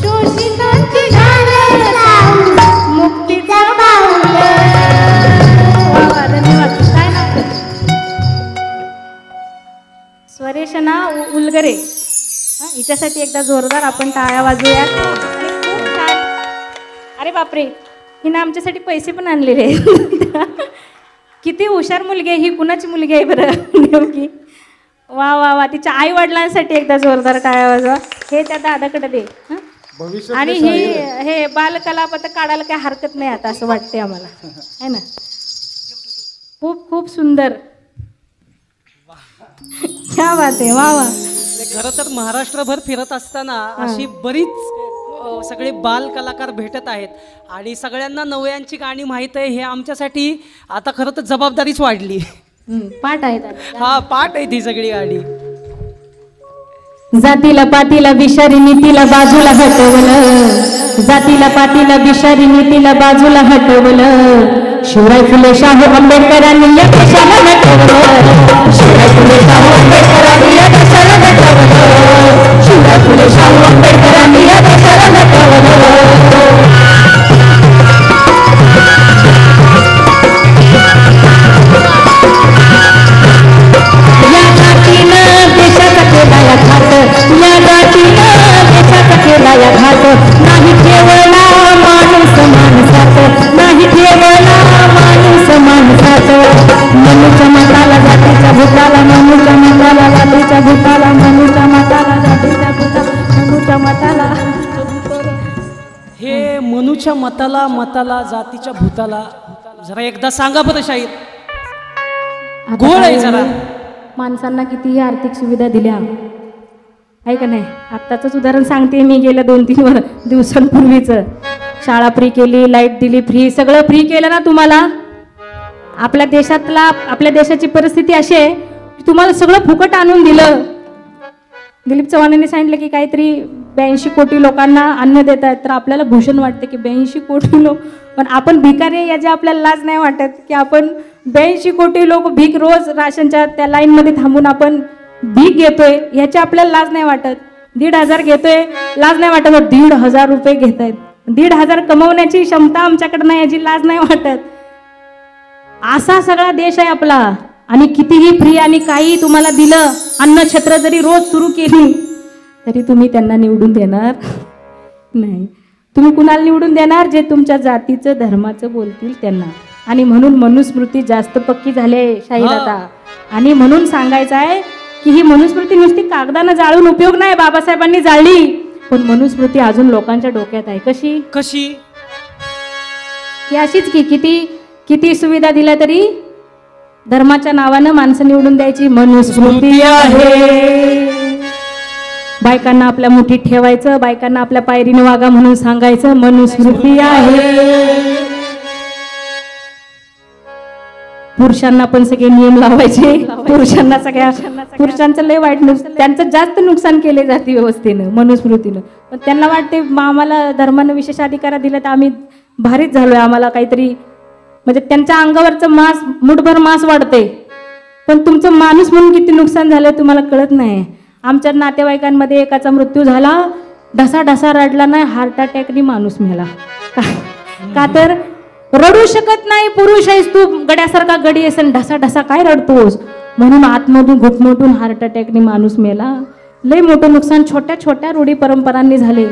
शोषितांची ढाल साऊ मुक्तीचा पाऊल. धन्यवाद. काय नाव? स्वरेशना उलगरे. हिच्यासाठी एकदा जोरदार आपण टाळ्या वाजूया. खूप छान. अरे बापरे, हिनं आमच्यासाठी पैसे पण आणलेले. किती हुशार मुलगी आहे ही. कुणाची मुलगी आहे बरं नेमकी? वा वा वा. तिच्या आई वडिलांसाठी एकदा जोरदार टाळ्या वाजवा. हे त्या दादाकडे दे. आणि ही हे बालकला पथक काढायला काही हरकत नाही आता असं वाटते आम्हाला, है ना. खूप खूप सुंदर. क्या बात आहे. वा वा. खरं तर महाराष्ट्रभर फिरत असताना अशी बरीच सगळे बाल कलाकार भेटत आहेत आणि सगळ्यांना नवयांची गाणी माहीत आहे. हे आमच्यासाठी आता खरं तर जबाबदारीच वाढली. पाठ आहेत. हा, पाठ आहे ती सगळी गाणी. जातीला पातीला विषारी नीतीला बाजूला हटवलं. जातीला पातीला विषारी नीतीला बाजूला हटवलं. शिवराय फुले शाहू आंबेडकरांनी या देशाला नटवलं. शिवराय फुले शाहू आंबेडकरांनी या देशाला नटवलं. शिवराय फुले शाहू आंबेडकरांनी या देशाला नटवलं. या जातीनं देशाचा केला या घात. या जातीनं देशाचा केला या घात. नाही ठेवला माणूस माणसात. नाही ठेवला माणूस माणसात. मनुच्या माताला जातीच्या भूताला. मनुच्या माताला जातीच्या भूताला. मनुच्या माताला जातीच्या भूताला. मनुच्या माताला. हे मनुच्या मताला जातीच्या भूताला जरा एकदा सांगा बरं शाहीर. गोळ आहे जरा. माणसांना कितीही आर्थिक सुविधा दिल्या आहे का नाही. आत्ताचंच उदाहरण सांगते मी. गेल्या 2-3 दिवसांपूर्वीचं. शाळा फ्री केली, लाईट दिली फ्री, सगळं फ्री केलं ना तुम्हाला. आपल्या देशाची परिस्थिती अशी आहे की तुम्हाला सगळं फुकट आणून दिलं. दिलीप चव्हाणांनी सांगितलं की काहीतरी 82 कोटी लोकांना अन्न देत आहेत. तर आपल्याला भूषण वाटतं की 82 कोटी लोक. पण आपण भिकारी याची आपल्याला लाज नाही वाटत की आपण 82 कोटी लोक भीक रोज राशनच्या त्या लाईनमध्ये थांबून आपण भीक घेतोय याची आपल्याला लाज नाही वाटत. 1,500 घेतोय लाज नाही वाटत. 1,500 रुपये घेत आहेत. 1,500 कमवण्याची क्षमता आमच्याकडे नाही याची लाज नाही वाटत. असा सगळा देश आहे आपला. आणि कितीही फ्री आणि काही तुम्हाला दिलं, अन्नछत्र जरी रोज सुरू केली तरी तुम्ही त्यांना निवडून देणार नाही. तुम्ही कुणाला निवडून देणार? जे तुमच्या जातीचं धर्माचं बोलतील त्यांना. आणि म्हणून मनुस्मृती जास्त पक्की झाली आहे शाहीर आता. आणि म्हणून सांगायचं आहे की ही मनुस्मृती नुसती कागदानं जाळून उपयोग नाही. बाबासाहेबांनी जाळली, पण मनुस्मृती अजून लोकांच्या डोक्यात आहे. कशी कशी की अशीच की किती सुविधा दिल्या तरी धर्माच्या नावानं माणसं निवडून द्यायची. मनुस्मृती आहे. बायकांना आपल्या मुठीत ठेवायचं, बायकांना आपल्या पायरीने वागा म्हणून सांगायचं. मनुस्मृती आहे. पुरुषांना पण सगळे नियम लावायचे, पुरुषांचं लय वाईट त्यांचं जास्त नुकसान केले जाते व्यवस्थेनं, मनुस्मृतीनं. पण त्यांना वाटते आम्हाला धर्मानं विशेष अधिकार दिला तर आम्ही भारीच झालोय, आम्हाला काहीतरी म्हणजे त्यांच्या अंगावरचं मांस, मुठभर मांस वाढते, पण तुमचं माणूस म्हणून किती नुकसान झालं तुम्हाला कळत नाही. आमच्या नातेवाईकांमध्ये एकाचा मृत्यू झाला, ढसा रडला नाही, हार्ट अटॅकनी माणूस मेला. का तर रडू शकत नाही, पुरुष आहेस तू, गड्यासारखा गडी असेल, ढसा काय रडतोस, म्हणून आतमधून घुटमटून हार्ट अटॅकनी माणूस मेला. लय मोठं नुकसान छोट्या छोट्या रूढी परंपरांनी झाले.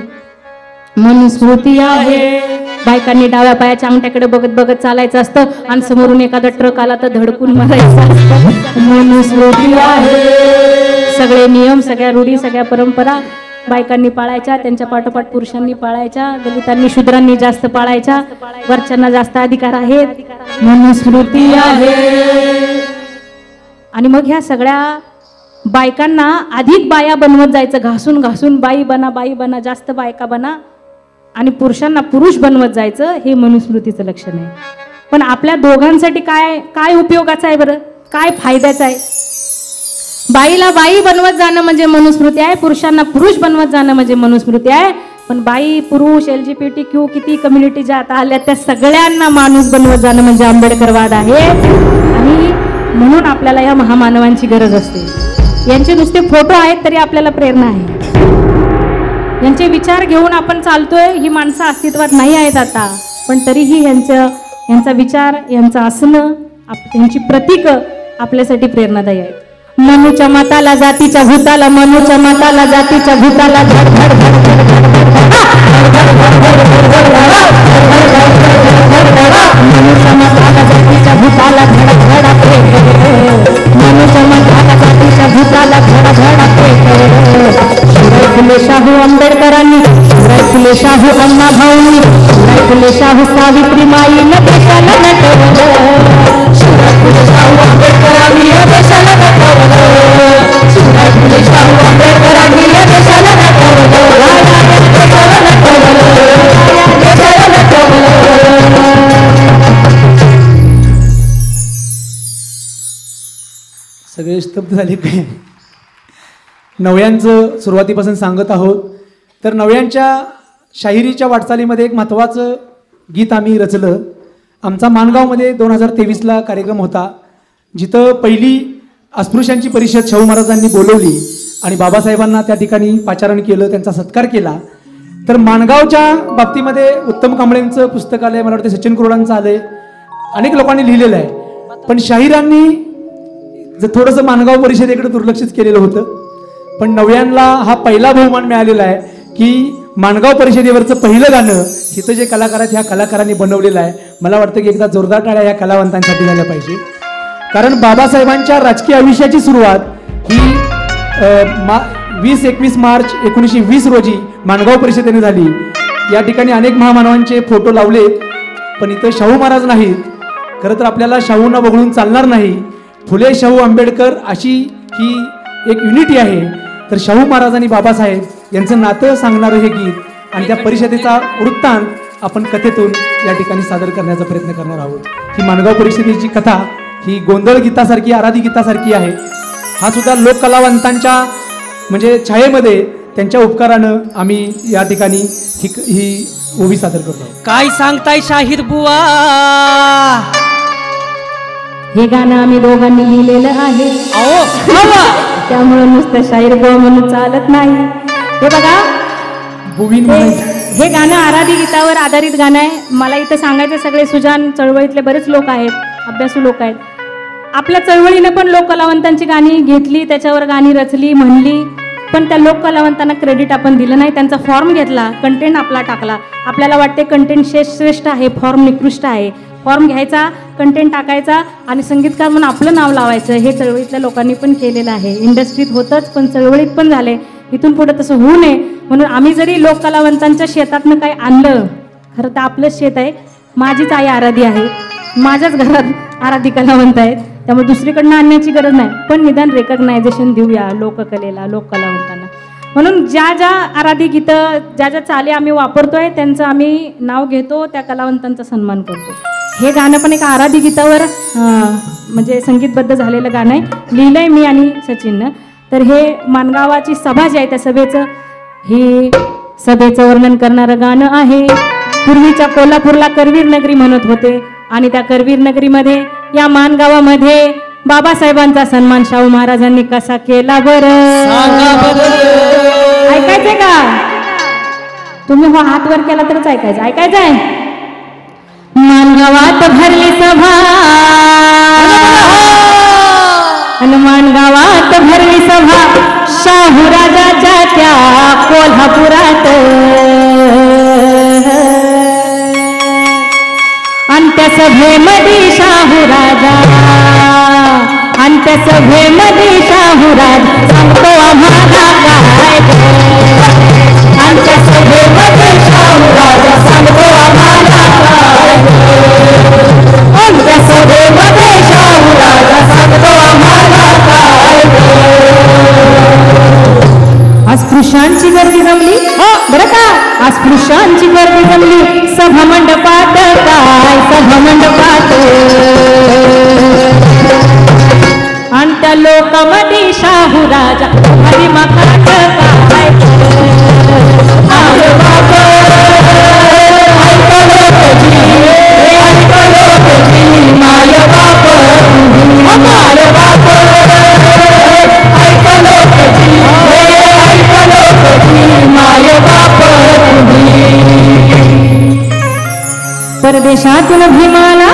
मनुस्मृती आहे, बायकांनी डाव्या पायाच्या अंगठ्याकडे बघत बघत चालायचं असतं आणि समोरून एखादा ट्रक आला तर धडकून मरायचं असतं. मनुस्मृती आहे. सगळे नियम, सगळ्या रूढी, सगळ्या परंपरा बायकांनी पाळायच्या, त्यांच्या पाठोपाठ पुरुषांनी पाळायच्या, दलितांनी शूद्रांनी जास्त पाळायच्या, वरच्यांना जास्त अधिकार आहेत. मनुस्मृती आहे. आणि मग ह्या सगळ्या बायकांना अधिक बाया बनवत जायचं, घासून घासून बाई बना, जास्त बायका बना, आणि पुरुषांना पुरुष बनवत जायचं. हे मनुस्मृतीचं लक्षण आहे. पण आपल्या दोघांसाठी काय उपयोगाचं आहे बरं, काय फायद्याचं आहे? बाईला बाई बनवत जाणं म्हणजे मनुस्मृती आहे, पुरुषांना पुरुष बनवत जाणं म्हणजे मनुस्मृती आहे. पण बाई, पुरुष, LGBTQ किती कम्युनिटी ज्या आता आल्या त्या सगळ्यांना माणूस बनवत जाणं म्हणजे आंबेडकरवाद आहे. आणि म्हणून आपल्याला या महामानवांची गरज असते. यांचे नुसते फोटो आहेत तरी आपल्याला प्रेरणा आहे. यांचे विचार घेऊन आपण चालतोय. ही माणसं अस्तित्वात नाही आहेत आता, पण तरीही यांचा विचार, यांचं असणं, यांची प्रतीक आपल्यासाठी प्रेरणादायी आहेत. मनुच्या माताला जातीच्या भूताला, मनुच्या माताला जातीच्या भूताला, मनुच्या माताला जातीच्या भूताला धडधड आपले, मनुच्या माताला जातीच्या भूताला धडधड आपले. शिवाय फुले शाहू आंबेडकरांनी, शिवाय फुले शाहू अण्णा भाऊंनी, शिवाय फुले शाहू सावित्रीमाईनं देशाला नटवलं. शिवाय फुले शाहू आंबेडकरांनी या देशाला नटवलं. शिवाय फुले शाहू आंबेडकरांनी या देशाला नटवलं. देशाला नटवलं, देशाला नटवलं. सगळे स्तब्ध झाले काय? नवयांचं सुरुवातीपासून सांगत आहोत. तर नवयांच्या शाहिरीच्या वाटचालीमध्ये एक महत्त्वाचं गीत आम्ही रचलं. आमचा माणगावमध्ये 2023ला कार्यक्रम होता, जिथं पहिली अस्पृश्यांची परिषद शाहू महाराजांनी बोलवली आणि बाबासाहेबांना त्या ठिकाणी पाचारण केलं, त्यांचा सत्कार केला. तर माणगावच्या बाबतीमध्ये उत्तम कांबळेंचं पुस्तकालय, मला वाटतं सचिन कुरोडांचं आलंय, अनेक लोकांनी लिहिलेलं आहे. पण शाहिरांनी थोडंसं माणगाव परिषदेकडे दुर्लक्षित केलेलं होतं. पण नवयांना हा पहिला बहुमान मिळालेला आहे की माणगाव परिषदेवरचं पहिलं गाणं इथं जे कलाकार आहेत ह्या कलाकारांनी बनवलेलं आहे. मला वाटतं की एकदा जोरदार टाळ्या ह्या कलावंतांसाठी झाल्या पाहिजे. कारण बाबासाहेबांच्या राजकीय आयुष्याची सुरुवात ही 20-21 मार्च 1920 रोजी माणगाव परिषदेने झाली. या ठिकाणी अनेक महामानवांचे फोटो लावलेत, पण इथं शाहू महाराज नाहीत. खरं तर आपल्याला शाहूंना वगळून चालणार नाही. फुले शाहू आंबेडकर अशी ही एक युनिटी आहे. तर शाहू महाराज आणि बाबासाहेब यांचं नातं सांगणारं हे गीत आणि त्या परिषदेचा वृत्तांत आपण कथेतून या ठिकाणी सादर करण्याचा प्रयत्न करणार आहोत. ही माणगाव परिषदेची कथा ही गोंधळ गीतासारखी, आराधी गीतासारखी आहे. हा सुद्धा लोककलावंतांच्या म्हणजे छायेमध्ये त्यांच्या उपकारानं आम्ही या ठिकाणी ही ओवी सादर करतो. काय सांगताय शाहीर बुवा? हे गाणं आम्ही दोघांनी लिहिलेलं आहे, त्यामुळे नुसतं शाहीर बुवा म्हणून चालत नाही. हे बघा, हे गाणं आराधी गीतावर आधारित गाणं आहे. मला इथं सांगायचं, सगळे सुजान चळवळीतले बरेच लोक आहेत, अभ्यासू लोक आहेत. आपल्या चळवळीनं पण लोककलावंतांची गाणी घेतली, त्याच्यावर गाणी रचली, म्हणली, पण त्या लोककलावंतांना क्रेडिट आपण दिलं नाही. त्यांचा फॉर्म घेतला, कंटेंट आपला टाकला. आपल्याला वाटते कंटेंट श्रेष्ठ आहे, फॉर्म निकृष्ट आहे. फॉर्म घ्यायचा, कंटेंट टाकायचा आणि संगीतकार म्हणून आपलं नाव लावायचं. हे चळवळीतल्या लोकांनी पण केलेलं आहे. इंडस्ट्रीत होतंच, पण चळवळीत पण झाले. इथून पुढे तसं होऊ नये म्हणून आम्ही जरी लोककलावंतांच्या शेतातनं काही आणलं, खरं तर आपलंच शेत आहे. माझीच आई आराधी आहे, माझ्याच घरात आराधी कलावंत आहेत, त्यामुळे दुसरीकडनं आणण्याची गरज नाही. पण निदान रेकग्नायझेशन देऊया लोककलेला, लोककलावंतांना. म्हणून ज्या ज्या आराधी गीतं, ज्या ज्या चाली आम्ही वापरतोय त्यांचं आम्ही नाव घेतो, त्या कलावंतांचा सन्मान करतो. हे गाणं पण एका आराधी गीतावर म्हणजे संगीतबद्ध झालेलं गाणं आहे, लिहिलंय मी आणि सचिननं. तर हे माणगावाची सभा जी आहे त्या सभेचं हे सभेचं वर्णन करणारं गाणं आहे. पूर्वीच्या कोल्हापूरला करवीर नगरी म्हणत होते आणि त्या करवीर नगरीमध्ये या माणगावामध्ये बाबासाहेबांचा सन्मान शाहू महाराजांनी कसा केला बरं ऐकायचंय का तुम्ही? हो हात वर केला तरच ऐकायचंय. माणगावात भरली सभा आणि माणगावात भरली सभा शाहू राजाच्या त्या कोल्हापुरात. आणि त्या सभेमध्ये शाहू राजा आणि त्या सभेमध्ये शाहू राजा सांगतो आम्हाला काय आणि त्या सभेमध्ये शाहू राजा सांगतो आम्हाला काय आणि त्या सभेमध्ये शाहू राजा सांगतो आम्हाला काय. अस्पृश्यांची गर्दी जमली बरं का, अस्पृश्यांची गर्दी जमली सभा मंडपात काय सभा मंडपात. आणि त्या लोकांमध्ये शाहू राजा हरी मखाट काय परदेशातून भीमाला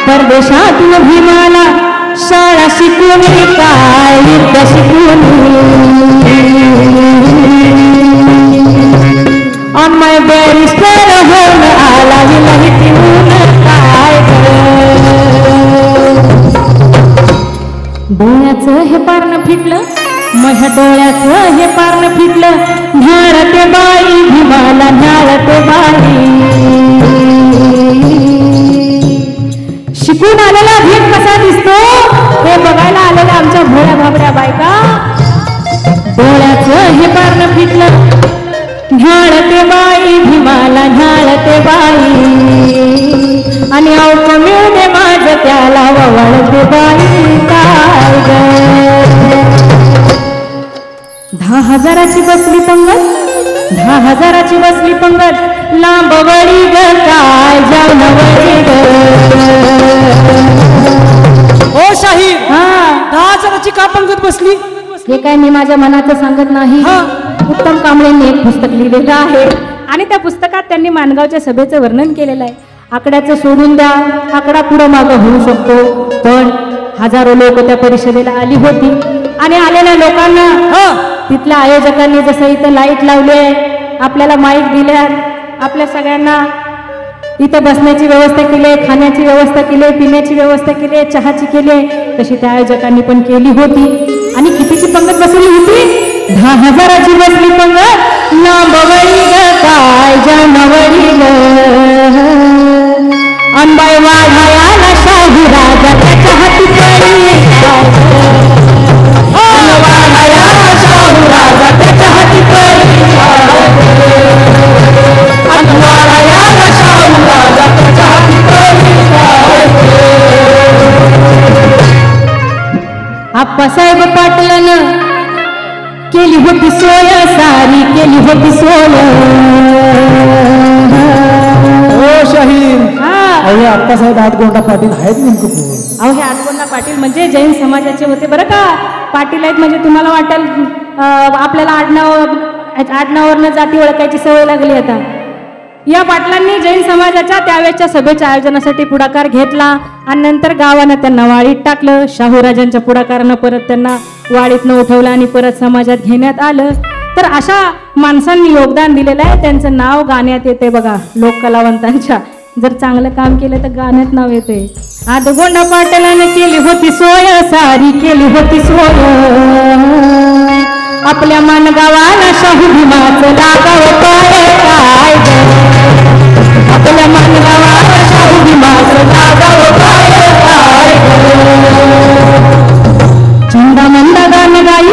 परदेशातून भीमाला शाळा शिकून काय विद्या शिकून. अम्माय बॅरिस्टर होऊन आला विलाहितीहून काय डोळ्याचं हे पारणं फिटलं माझ्या डोळ्याचं हे पारणं फिटलं. न्याळते बाई भीमाला न्याळते बाई. शिकून आलेला भीम कसा दिसतो हे बघायला आलेल्या आमच्या भोळ्या भाबड्या बायका. डोळ्याचं हे पारणं फिटलं न्याळते बाई भीमाला न्याळते बाई. आणि अवक मिळते माझं त्याला वळते बाई काय ग. 10,000ची बसली पंगत 10,000ची बसली पंगत लांब वळी ग काय जाऊन वळी ग. ओ शाहीर 10,000ची का पंगत बसली? हे काय मी माझ्या मनाचं सांगत नाही. उत्तम कांबळेंनी एक पुस्तक लिहिलेलं आहे आणि त्या पुस्तकात त्यांनी माणगावच्या सभेचं वर्णन केलेलं आहे. आकड्याचं सोडून द्या, आकडा पुढं मागं होऊ शकतो, पण हजारो लोक त्या परिषदेला आली होती आणि आलेल्या लोकांना तिथल्या आयोजकांनी जसं इथं लाईट लावली आहे, आपल्याला माईक दिल्या, आपल्या सगळ्यांना इथं बसण्याची व्यवस्था केली आहे, खाण्याची व्यवस्था केली आहे, पिण्याची व्यवस्था केली आहे, चहाची केली आहे, तशी त्या आयोजकांनी पण केली होती. आणि कितीची पंगत बसवली होती? 10,000ची बसली पंगत लांब वळी ग काय जानवळी ग. अनबाई वाढायाला शाहू राजा त्याच्या हाती पळी वाढायाला शाहू राजा त्याच्या हाती पळी वाढायाला शाहू राजा त्याच्या हाती पळी. आप्पासाहेब पाटलानं केली होती सोय सारी केली होती सोय. शाहीर अहो आप्पासाहेब आठगोंडा पाटील आहेत नेमकं कोण? अहो हे आठगोंडा पाटील म्हणजे जैन समाजाचे होते बरं का. पाटील आहेत म्हणजे तुम्हाला वाटेल आपल्याला आडनावावरनं जाती ओळखायची सवय लागली आता. या पाटलांनी जैन समाजाच्या त्यावेळेच्या सभेच्या आयोजनासाठी पुढाकार घेतला आणि नंतर गावानं त्यांना वाळीत टाकलं. शाहूराजांच्या पुढाकारानं परत त्यांना वाळीतनं उठवलं आणि परत समाजात घेण्यात आलं. तर अशा माणसांनी योगदान दिलेलं आहे, त्यांचं नाव गाण्यात येते बघा लोककलावंतांच्या. जर चांगलं काम केलं तर गाण्यात नाव येते. आठगोंडा पाटलानं केली होती सोय सारी केली होती सोय. आपल्या माणगावाला शाहू भीमाचं लागावं पाय काय आपल्या माणगावाला शाहू भीमाचं लागावं पाय काय. चंदा मंदा गान गाई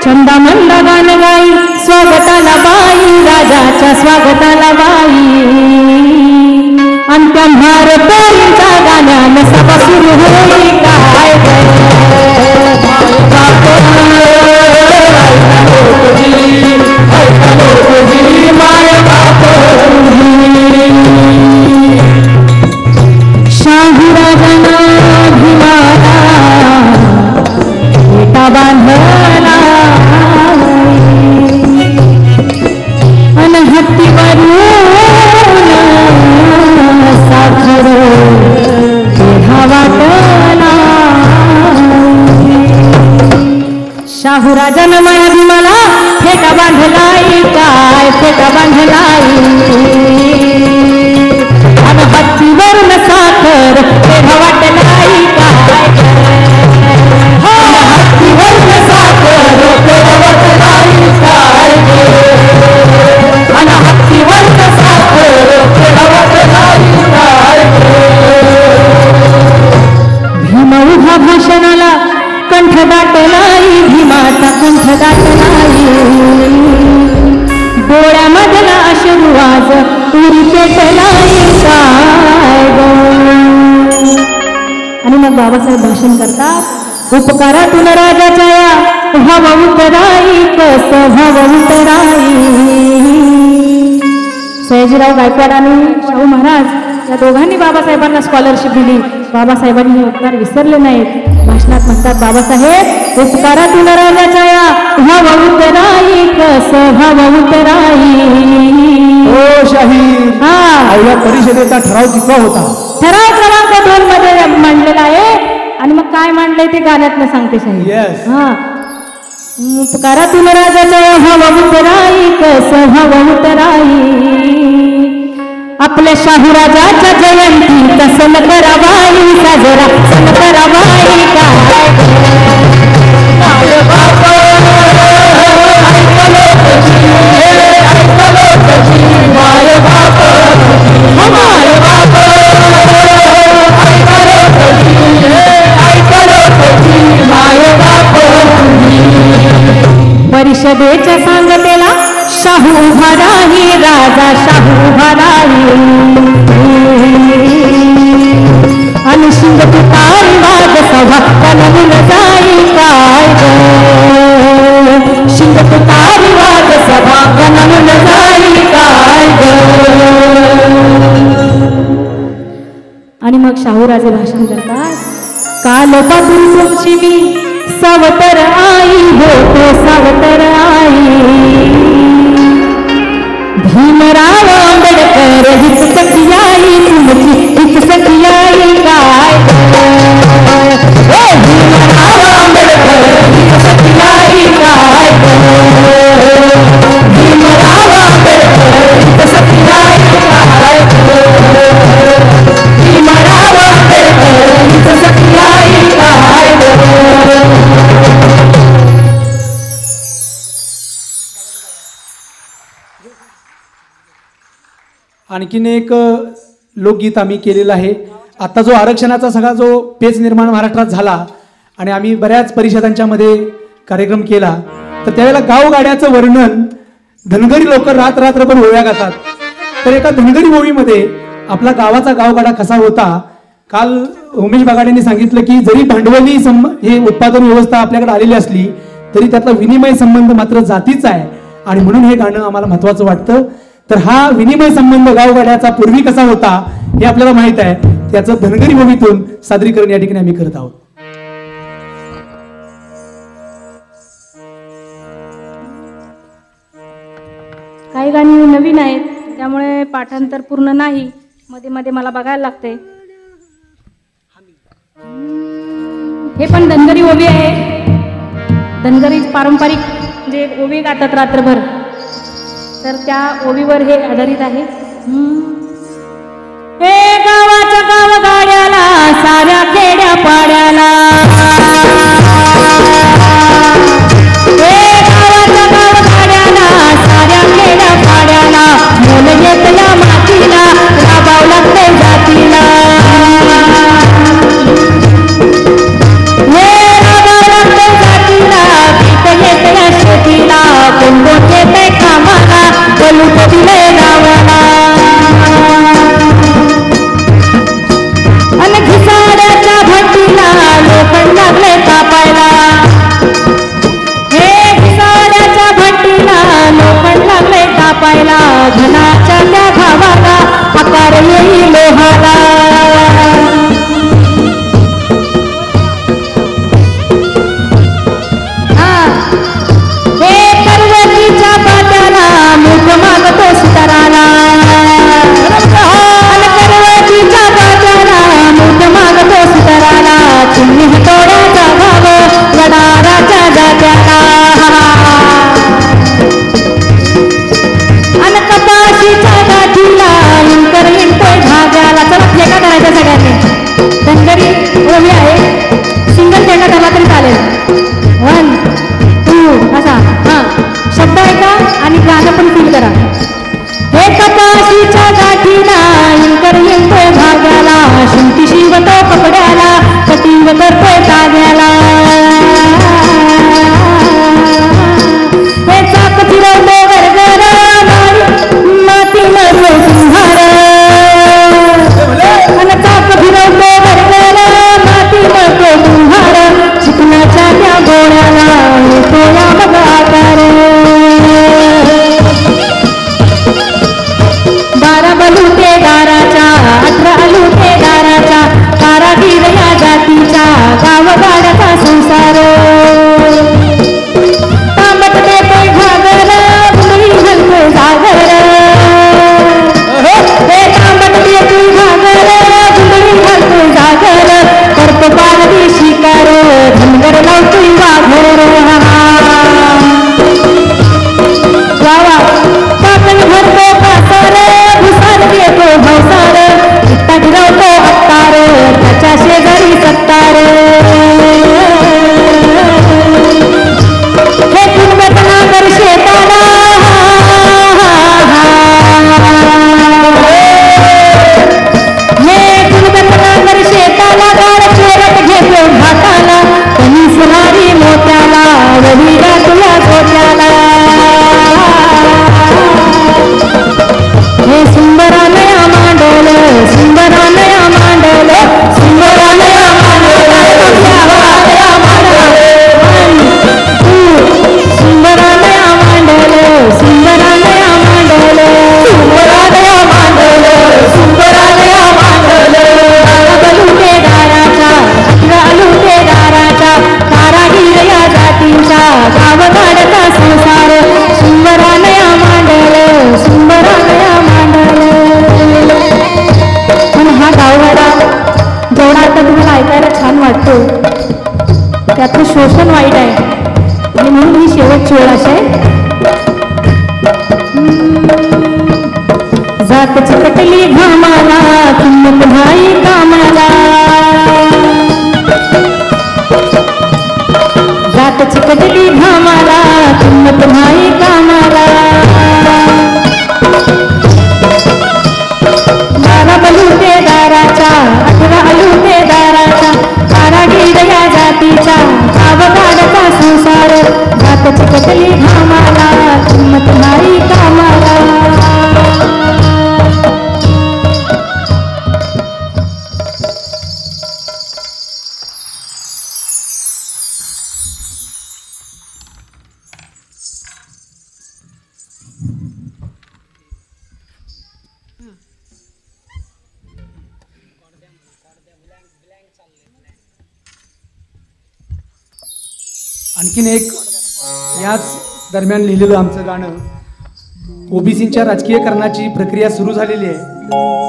चंदा मंदा गान गाई स्वागताला बाई राजाच्या स्वागताला बाई. आणि त्या म्हार राजानं माया भीमाला फेटा बांधलाई काय फेटा बांधलाई आणि हत्तीवर साखर पेढा वाटलाई काय हत्तीवर साखर पेढा वाटलाई काय आणि हत्तीवर साखर पेढा वाटलाई काय भीमा उभा भाषणाला कंठ दाटलाई भीमाचा कंठ दाटलाई डोळ्यामधला अश्रू आज उरी पेटलाई काय आणि मग बाबासाहेब भाषण करतात उपकारातून राजाच्या या भाव उतराई कस भाव उतराई सयाजीराव गायकवाड आणि शाहू महाराज या दोघांनी बाबासाहेबांना स्कॉलरशिप दिली बाबासाहेबांनी हे उपकार विसरले नाहीत भाषणात म्हणतात बाबासाहेब उपकारातून राजाच्या या भाव उतराई कस भाव उतराई हो शाहीर या परिषदेचा ठराव कितवा होता ठराव क्रमांक 2 मध्ये मांडलेला आहे आणि मग काय मांडलंय ते गाण्यातनं सांगते शाहीर Yes. उपकारातून राजाच्या या भाव उतराई कस भाव उतराई आपल्या शाहू राजाच्या जयंती सण करावाई साजरा सण करावाई परिषदेच्या सांगतेला शाहू उभा राही राजा शाहू उभा राही आणि शिंग तुतारी वाद सभा कनवून जाई काय शिंग तुतारी वाद सभा कनवून जाई काय आणि मग शाहूराजे भाषण करतात काल पासून तुमची मी सावतर आई होतो सावतर आई भीमराव आंबेडकर हिच सखियाई तुमची हिच सखियाई काय भीमराव आंबेडकर हिच सखियाई काय भीमराव आंबेडकर हिच सखियाई काय भीमराव आंबेडकर हिच सखियाई काय आणखीन एक लोकगीत आम्ही केलेलं आहे आता जो आरक्षणाचा सगळा जो पेच निर्माण महाराष्ट्रात झाला आणि आम्ही बऱ्याच परिषदांच्या मध्ये कार्यक्रम केला तर त्यावेळेला गावगाड्याचं वर्णन धनगरी लोक रात्रभर ओव्या गातात तर एका धनगरी ओवीमध्ये आपला गावाचा गावगाडा कसा होता काल उमेश बागाडेंनी सांगितलं की जरी भांडवली हे उत्पादन व्यवस्था आपल्याकडे आलेली असली तरी त्यातला विनिमय संबंध मात्र जातीचा आहे आणि म्हणून हे गाणं आम्हाला महत्वाचं वाटतं तर हा विनिमय संबंध गावगाड्याचा पूर्वी कसा होता हे आपल्याला माहित आहे त्याचं धनगरी भूमीतून सादरीकरण या ठिकाणी आम्ही करत आहोत काही गाणी नवीन आहेत त्यामुळे पाठांतर पूर्ण नाही मध्ये मध्ये मला बघायला लागते हे पण धनगरी ओवी आहे धनगरी पारंपरिक जे ओवी गातात रात्रभर तर त्या ओवीवर हे आधारित आहे हे गावाच्या गावगाड्याला साऱ्या खेड्या पाड्याला हे गावाच्या गावगाड्याला साऱ्या खेड्या पाड्याला मोल येतल्या मातीला राबाव लागते जातीला हे राबाव लागते जातीला पीक येतल्या शेतीला कोण कोण येते कामाला बोलू दिले गावाला झाली शिकार धनगर लावतोय वाघोर गावा पातळ भरतो कासार भुसार देतो भवसार इत्ता फिरवतो हत्तार त्याच्या शेजारी सत्तार हे कुंभतना कर शेताला हे कुंभतना कर शेताला गार चोरट घेतो हाताला कणीस मारी मोत्याला वडीला तुला गोत्याला हे सुंदरालया मांडल सुंदरालया मांडल सुंदरालया सुंदरालया मांडल सुंदरालया मांडल सुंदरालया मांडल सुंदरालया मांडल बलुटे दाराचा लुटे दाराचा कारागीर या जातींचा गावगाडचा संसार सुंदरालया मांडल सुंदरालया मांडल पण हा गाववाडा जेवढा आता तुम्हाला ऐकायला छान वाटतो त्यातलं शोषण वाईट आहे आणि म्हणून ही शेवटची ओळ अशी आहे जात चिकटली घामाला किंमत नाही कामाला जात चिकटली घामाला किंमत नाही कामाला बारा बलुटे दाराचा 18 अलुटे दाराचा कारागीर या जातीचा गावगाडचा संसार जात चिकटली घामाला किंमत नाही कामाला आणखीन एक याच दरम्यान लिहिलेलं आमचं गाणं ओबीसींच्या राजकीयकरणाची प्रक्रिया सुरू झालेली आहे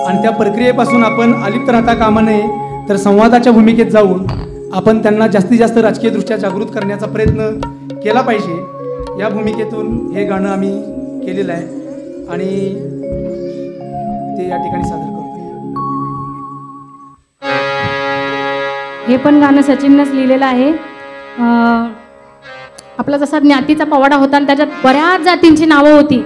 आणि त्या प्रक्रियेपासून आपण अलिप्त राहता कामा नये तर संवादाच्या भूमिकेत जाऊन आपण त्यांना जास्तीत जास्त राजकीयदृष्ट्या जागृत करण्याचा प्रयत्न केला पाहिजे या भूमिकेतून हे गाणं आम्ही केलेलं आहे आणि ते या ठिकाणी सादर करतो. हे पण गाणं सचिननंच लिहिलेलं आहे. आपला जसा ज्ञातीचा पवाडा होता आणि त्याच्यात बऱ्याच जातींची नावं होती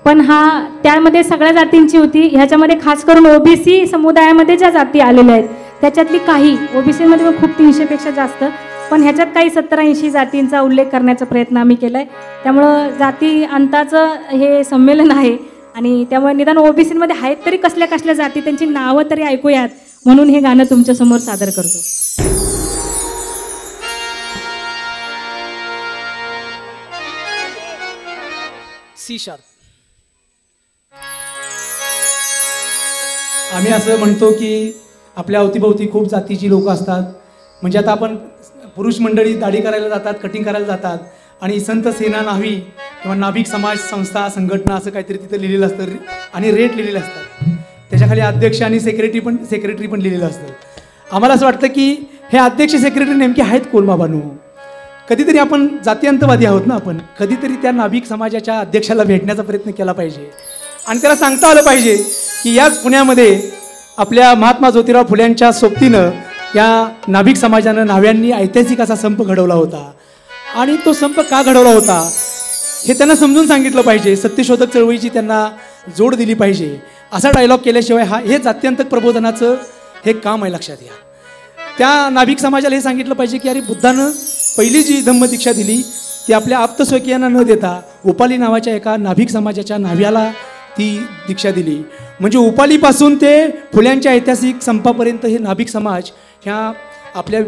पण हा त्यामध्ये सगळ्या जातींची होती. ह्याच्यामध्ये खास करून ओबीसी समुदायामध्ये ज्या जाती आलेल्या आहेत त्याच्यातली काही ओबीसीमध्ये पण खूप 300पेक्षा जास्त पण ह्याच्यात काही 70-80 जातींचा उल्लेख करण्याचा प्रयत्न आम्ही केला आहे. त्यामुळं जाती अंताचं हे संमेलन आहे आणि त्यामुळे निदान ओबीसीमध्ये आहेत तरी कसल्या कसल्या जाती त्यांची नावं तरी ऐकूयात म्हणून हे गाणं तुमच्यासमोर सादर करतो. C sharp. आम्ही असं म्हणतो की आपल्या अवतीभोवती खूप जातीची लोक असतात. म्हणजे आता आपण पुरुष मंडळी दाढी करायला जातात, कटिंग करायला जातात आणि संत सेना नाव्ही किंवा नाभिक समाज संस्था संघटना असं काहीतरी तिथं लिहिलेलं असतं आणि रेट लिहिलेले असतात. त्याच्याखाली अध्यक्ष आणि सेक्रेटरी पण लिहिलेलं असतं. आम्हाला असं वाटतं की हे अध्यक्ष सेक्रेटरी नेमके आहेत कोण बाबांनो. कधीतरी आपण जातीअंतवादी आहोत ना, आपण कधीतरी त्या नाभिक समाजाच्या अध्यक्षाला भेटण्याचा प्रयत्न केला पाहिजे आणि त्याला सांगता आलं पाहिजे की याच पुण्यामध्ये आपल्या महात्मा ज्योतिराव फुल्यांच्या सोबतीनं या नाभिक समाजानं नाव्यांनी ऐतिहासिक असा संप घडवला होता आणि तो संप का घडवला होता हे त्यांना समजून सांगितलं पाहिजे. सत्यशोधक चळवळीची त्यांना जोड दिली पाहिजे. असा डायलॉग केल्याशिवाय हे जात्यंतक प्रबोधनाचं हे काम आहे, लक्षात घ्या. त्या नाभिक समाजाला हे सांगितलं पाहिजे की अरे बुद्धानं पहिली जी धम्मदीक्षा दिली ती आपल्या आप्तस्वकीयांना न देता उपाली नावाच्या एका नाभिक समाजाच्या नाव्याला ती दीक्षा दिली. म्हणजे उपालीपासून ते फुल्यांच्या ऐतिहासिक संपापर्यंत हे नाभिक समाज ह्या आपल्या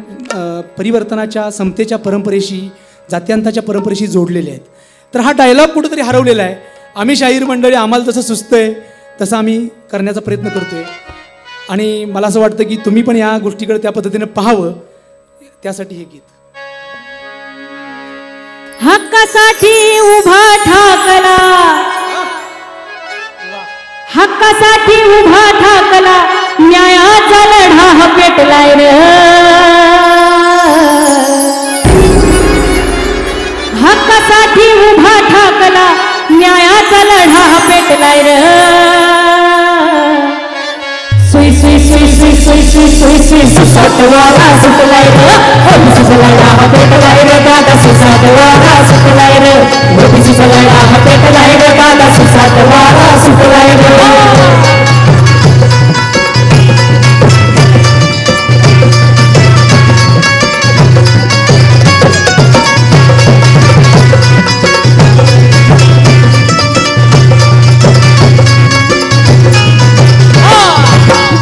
परिवर्तनाच्या समतेच्या परंपरेशी जात्यांताच्या परंपरेशी जोडलेले आहेत. तर हा डायलॉग कुठंतरी हरवलेला आहे. आम्ही शाहीर मंडळी आम्हाला जसं सुचतंय तसं आम्ही करण्याचा प्रयत्न करतोय आणि मला असं वाटतं की तुम्ही पण या गोष्टीकडे त्या पद्धतीने पाहावं. त्यासाठी हे गीत. हक्कासाठी उभा ठाकला, हक्कासाठी उभा ठाकला, न्यायाचा लढा पेटलाय रे. सुसाट वारा सुटलाय रे ओबीसीचा लढा हा पेटलाय रे दादा सुसाट वारा सुटलाय रे ओबीसीचा लढा हा पेटलाय रे दादा सुसाट वारा सुटलाय रे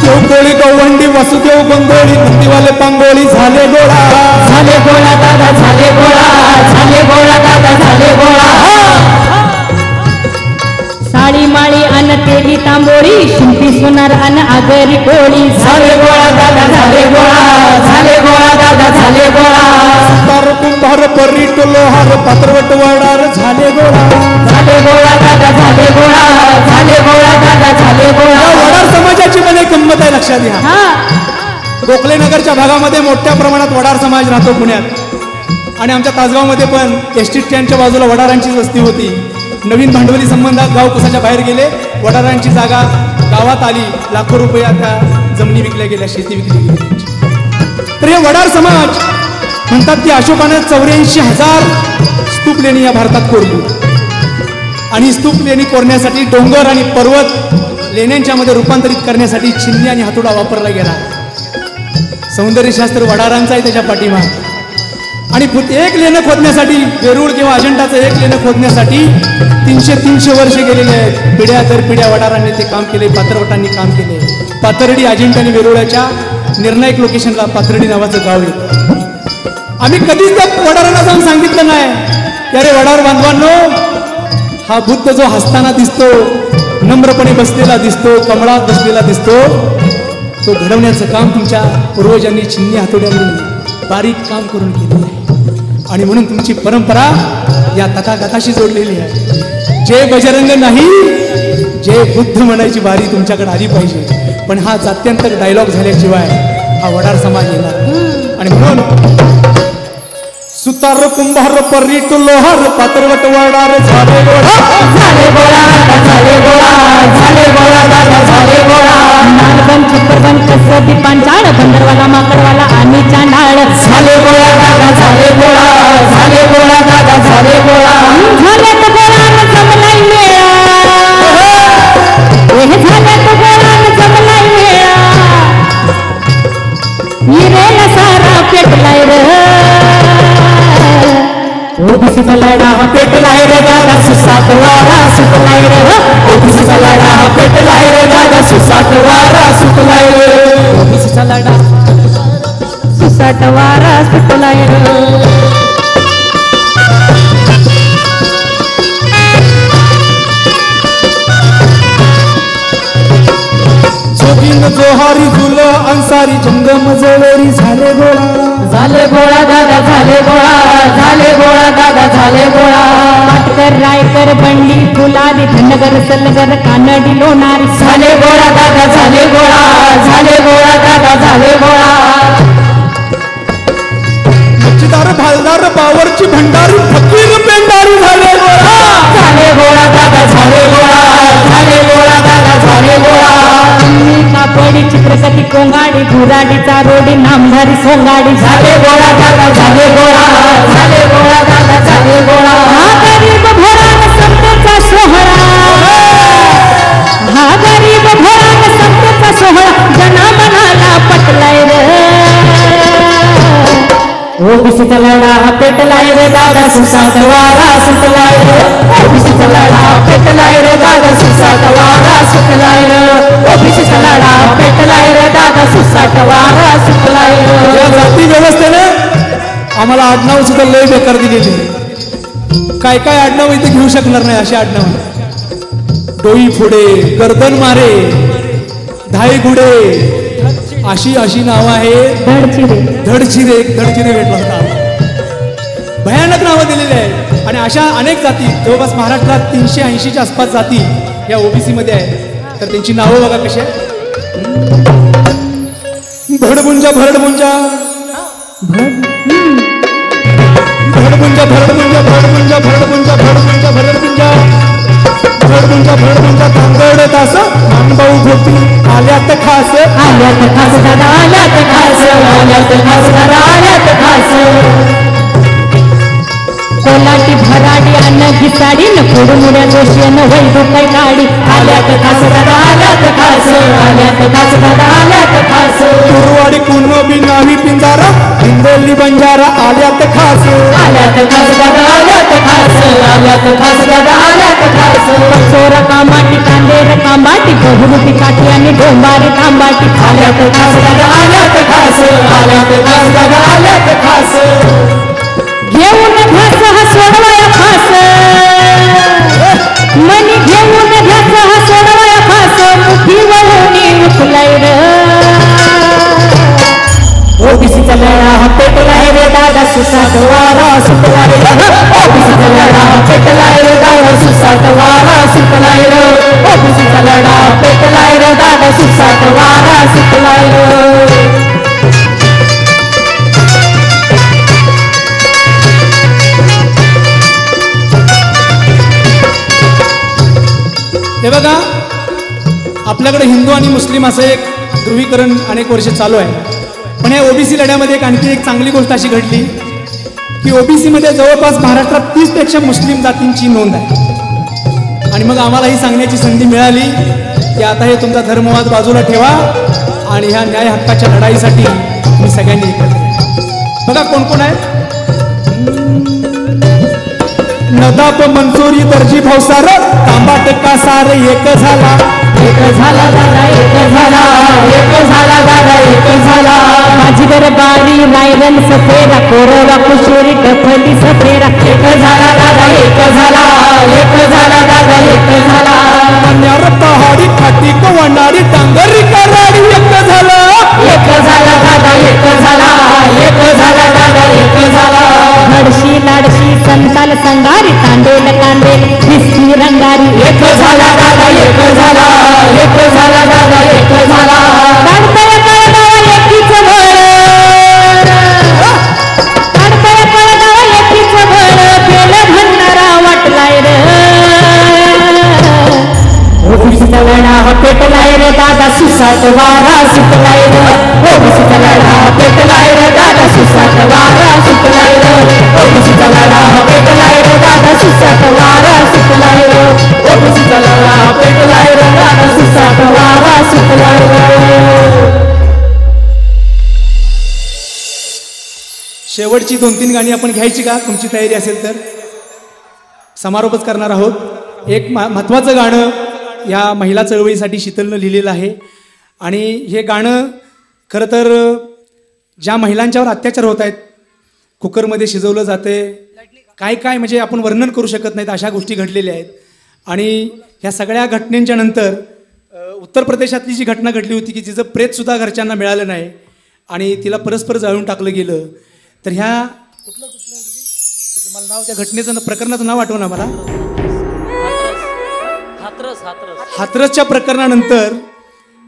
देवकोळी गवंडी वसुदेव गोंधळी नंदीवाले पांगोळी झाले गोळा दादा झाले गोळा दादा झाले गोळा साडी माळी अन तेली तांबोळी शिंपी सोनार अन आगरी कोळी झाले गोळा दादा झाले गोळा दादा झाले गोळा तार कुंभार परीट लोहार पात्रवट वडार झाले गोळा दादा झाले गोळा दादा झाले गोळा वडार समाजाची पण एक गंमत आहे लक्षात घ्या गोखले नगरच्या भागामध्ये मोठ्या प्रमाणात वडार समाज राहतो पुण्यात आणि आमच्या तासगावमध्ये पण एस टी स्टँडच्या बाजूला वडारांची वस्ती होती नवीन भांडवली संबंधात गाव कुसाच्या बाहेर गेले वडारांची जागा गावात आली लाखो रुपया त्या जमिनी विकल्या गेल्या शेती विकली गेली तर हे वडार समाज म्हणतात की अशोकाने 84,000 स्तूप लेणी या भारतात कोरली आणि स्तूप लेणी कोरण्यासाठी डोंगर आणि पर्वत लेण्यांच्या मध्ये रूपांतरित करण्यासाठी छिन्नी आणि हातोडा वापरला गेला सौंदर्यशास्त्र वडारांचा आहे त्याच्या पाठीमाग आणि एक लेणं खोदण्यासाठी वेरूळ किंवा अजंठाचं एक लेणं खोदण्यासाठी 300 वर्ष गेलेले आहेत पिढ्या दर पिढ्या वडारांनी ते काम केले पात्रवटांनी काम केले पाथर्डी अजिंठा आणि वेरूळच्या निर्णायक लोकेशनला पाथर्डी नावाचं गाव आहे आम्ही कधीच त्या वडारांना जाऊन सांगितलं नाही की अरे वडार बांधवांनो हा बुद्ध जो हसताना दिसतो नम्रपणे बसलेला दिसतो कमळात बसलेला दिसतो तो घडवण्याचं काम तुमच्या पूर्वजांनी छिन्नी हातोड्यांनी बारीक काम करून केलेलं आहे आणि म्हणून तुमची परंपरा या तथागताशी जोडलेली आहे जय बजरंग नाही जय बुद्ध म्हणायची बारी तुमच्याकडे आली पाहिजे पण हा जात्यंतर डायलॉग झाल्याशिवाय हा वडार समाज येणार आणि म्हणून सुतार कुंभार परीट लोहार पात्रवट वडार झाले गोळा नालबन छप्परबन कसबी पांचाळ बंदरवाला माकडवाला आणि चांडाळ झाले गोळा दादा झाले गोळा झाले तो गोळान जमलाय मेळा झाले तो गोळान जमलाय मेळा हिरेला सारा पेटलाय रे ओबीसीचा लढा हा पेटलाय रे दादा सुसाट वारा सुटलाय रे ओबीसीचा लढा हा पेटलाय रे दादा सुसाट वारा सुटलाय रे ओबीसीचा लढा सुसाट वारा सुटलाय रे जोगीन जोहारी झुल अन्सारी जंगम जवळी झाले गोळा दादा झाले गोळा दादा झाले गोळा पाटकर रायकर बंडी फुलारी धनगर सलगर कानडी लोणारी झाले गोळा दादा झाले गोळा दादा झाले गोळा मच्छीदार भालदार बावरची भंडारी फकीर पेंडारी झाले गोळा दादा झाले गोळा दादा झाले गोळा कापडी चित्रकथी कोंगाडी घुराडी चारोडी नामधारी सोंगाडी झाले गोळा दादा झाले गोळा दादा झाले गोळा हा गरीब भोरान संतेचा सोहळा हा गरीब भोरान संतेचा सोहळा जना मनाला पटलाय रे ओबीसीचा लढा हा पेटलाय रे दादा सुसाट वारा सुटलाय रे ओबीसीचा लढा पेटलाय रे दादा सुसाट वारा सुटलाय रे ओबीसीचा लढा पेटलाय रे दादा सुसाट वारा सुटलाय रे या जाती व्यवस्थेने आम्हाला आडनाव सुद्धा लय बेकार दिलेली काय आडनाव इथे घेऊ शकणार नाही अशी आडनाव डोई पुढे गर्दन मारे धाई गुडे अशी नावं आहेत धडचिरे भेटला होता भयानक नावं दिलेली आहेत आणि अशा अनेक जाती जवळपास महाराष्ट्रात 380च्या आसपास जाती या ओबीसी मध्ये आहेत तर त्यांची नावं बघा कशी भरडमुंजा भरडमुंजा भरडमुंजा भरडमुंजा भरडमुंजा भरडमुंजा भरडमुंजा भरडमुंजा भरडमुंजा तुझा भड तुमचा तांगड तास मानभाऊ भोवती आल्यात खास आल्यात खास दादा आल्यात खास आल्यात खास दादा आल्यात खास कोलाटी भराडी अन्न घिसाडी न फोडमुड्या दोषी न वैदू काय गाडी आल्यात खास दादा आल्यात खास आल्यात खास दादा आल्यात खास तुरवाडी कुणबी नावी पिंजारा हिंदोली बंजारा आल्यात खास आल्यात खास दादा आल्यात खास आल्यात खास दादा आल्यात खास चोर कामाटी कांदेर कांबाटी बहुरूपी काठी आणि डोंबारी तांबाटी आल्यात खास दादा आल्यात खास आल्यात खास दादा आल्यात खास घेऊन घास हा सोडवाया फास मनी घेऊन घास हा सोडवाया फास मुठी वळून उठलाय र ओबीसीचा लढा हा पेटलाय रे दादा सुसाट वारा सुटलाय रे ओबीसीचा लढा पेटलाय रे दादा सुसाट वारा सुटलाय रे ओबीसीचा लढा पेटलाय रे दादा सुसाट वारा सुटलाय रे हे बघा आपल्याकडे हिंदू आणि मुस्लिम असं एक ध्रुवीकरण अनेक वर्ष चालू आहे पण या ओबीसी लढ्यामध्ये आणखी एक चांगली गोष्ट अशी घडली की ओबीसीमध्ये जवळपास महाराष्ट्रात 30पेक्षा मुस्लिम जातींची नोंद आहे आणि मग आम्हाला ही सांगण्याची संधी मिळाली की आता हे तुमचा धर्मवाद बाजूला ठेवा आणि ह्या न्याय हक्काच्या लढाईसाठी तुम्ही सगळ्यांनी एकत्र या. बघा कोण कोण आहे नदाप मंसुरी दर्जी भावसार तांबाट कासार एक झाला दादा एक झाला दादा एक झाला माझी दरबारी रायरन सफेरा कोरवा कुशोरी टफली सफेरा एक झाला दादा एक झाला दादा एक झाला मन्यार पहाडी खाटी कोवणारी टांगरी कराडी एक झाला दादा एक झाला दादा एक झाला हडशी लाडशी संताल संगारी तांडेल कांदेल दिसती रंगारी एक झाला दादा एक झाला दादा एक झाला काढतय कळगाव एकीच भळ काढतय कळगाव एकीच भळ पेल भंडारा वाटलाय रे ओबीसीचा लढा पेटलाय रे दादा सुसाट वारा सुटलाय रे ओबीसीचा लढा पेटलाय रे दादा सुसाट वारा सुटलाय रे ओबीसीचा लढा पेटलाय रे दादा सुसाट वारा सुटलाय रे ओबीसीचा लढा पेटलाय रे दादा सुसाट वारा सुटलाय रे शेवटची 2-3 गाणी आपण घ्यायची का तुमची तयारी असेल तर समारोपच करणार आहोत एक महत्त्वाचं गाणं या महिला चळवळीसाठी शीतलनं लिहिलेलं आहे आणि हे गाणं खरं तर ज्या महिलांच्यावर अत्याचार होत आहेत कुकरमध्ये शिजवलं जाते काय म्हणजे आपण वर्णन करू शकत नाहीत अशा गोष्टी घडलेल्या आहेत आणि ह्या सगळ्या घटनेच्या नंतर उत्तर प्रदेशातली जी घटना घडली होती की जिचं प्रेतसुद्धा घरच्यांना मिळालं नाही आणि तिला परस्पर जाळून टाकलं गेलं तर ह्या कुठलं त्याचं मला नाव त्या घटनेचं प्रकरणाचं नाव आठवणं मला हाथरसच्या प्रकरणानंतर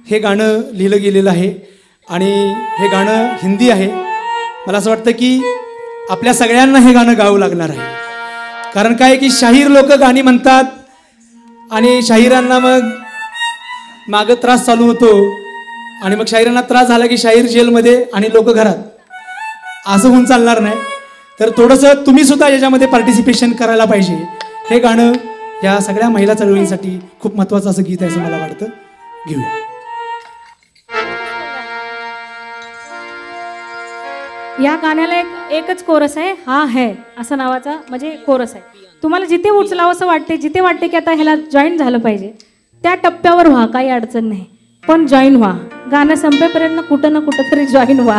हे गाणं लिहिलं गेलेलं आहे आणि हे गाणं हिंदी आहे मला असं वाटतं की आपल्या सगळ्यांना हे गाणं गावं लागणार आहे कारण काय की शाहीर लोक गाणी म्हणतात आणि शाहिरांना मग मागं त्रास चालू होतो आणि मग शाहिरांना त्रास झाला की शाहीर जेलमध्ये आणि लोक घरात असं होऊन चालणार नाही तर थोडंसं तुम्ही सुद्धा याच्यामध्ये पार्टिसिपेशन करायला पाहिजे हे गाणं या सगळ्या महिला चळवळीसाठी खूप महत्त्वाचं असं गीत आहे असं मला वाटतं घेऊया या गाण्याला एकच कोरस आहे हा है असं नावाचा म्हणजे कोरस आहे तुम्हाला जिथे उचलावं असं वाटते जिथे वाटते की आता ह्याला जॉईन झालं पाहिजे त्या टप्प्यावर व्हा काही अडचण नाही पण जॉईन व्हा गाणं संपेपर्यंत कुठं ना कुठं तरी जॉईन व्हा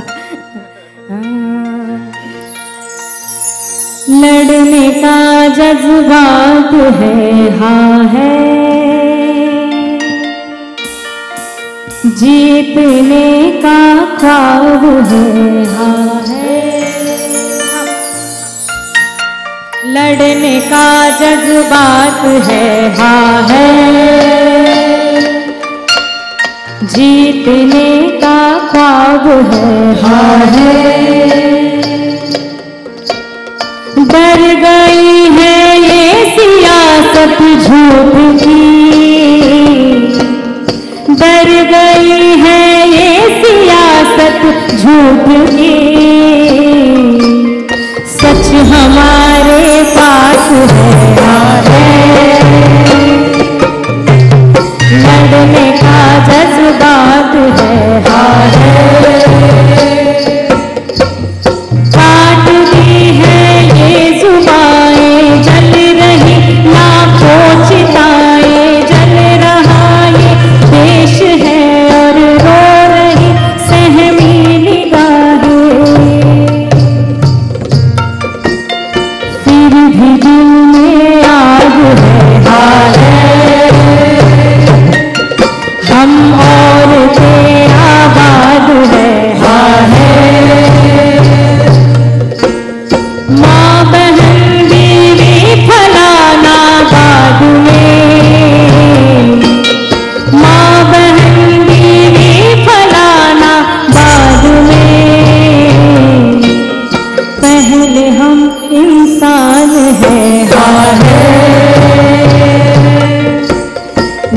लड़ने का जज्बात है हाँ है जीतने का ख्वाब है हाँ है लड़ने का जज्बात है हाँ है जीतने का ख्वाब है हाँ है डर गई है ये सियासत झूठ की झूठ की सच हमारे पास है लड़ने का जज्बात है हार काट दी है ये जुबाएं जल रही लाखों चिताएं जल रहा ये देश है और रो रही सहमी निगाहें फिर भी दिल में आग है हार हम और ते आबाद है हार माँ बहन बीवी फलाना बाद में माँ बहन बीवी फलाना बाद में पहले हम इंसान है हार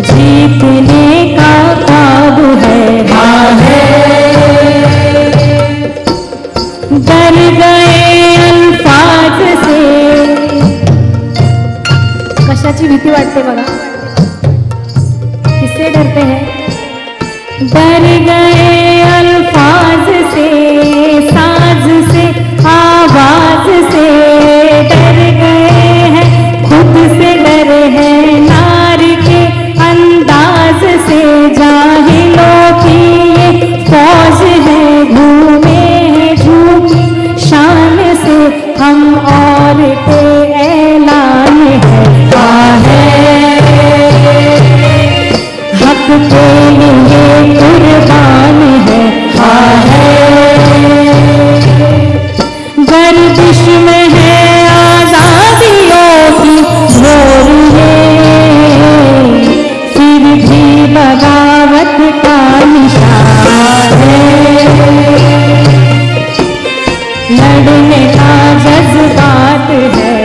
जीतने का ख्वाब है हार डर गए अल्फाज से कशाची भीती वाटते बघा किससे डरते हैं डर गए अल्फाज से साज से आवाज से डर गए हैं खुद से डरे हैं नार के अंदाज से जाहिलों की ये फौज है घूमे हैं झूठी शान से हम और के ऐलान है हक के लिए कुर्बान है गर्दिश में है आजादियों की भोर ये फिर भी बगावत का निशान है लड़ने का जज्बात है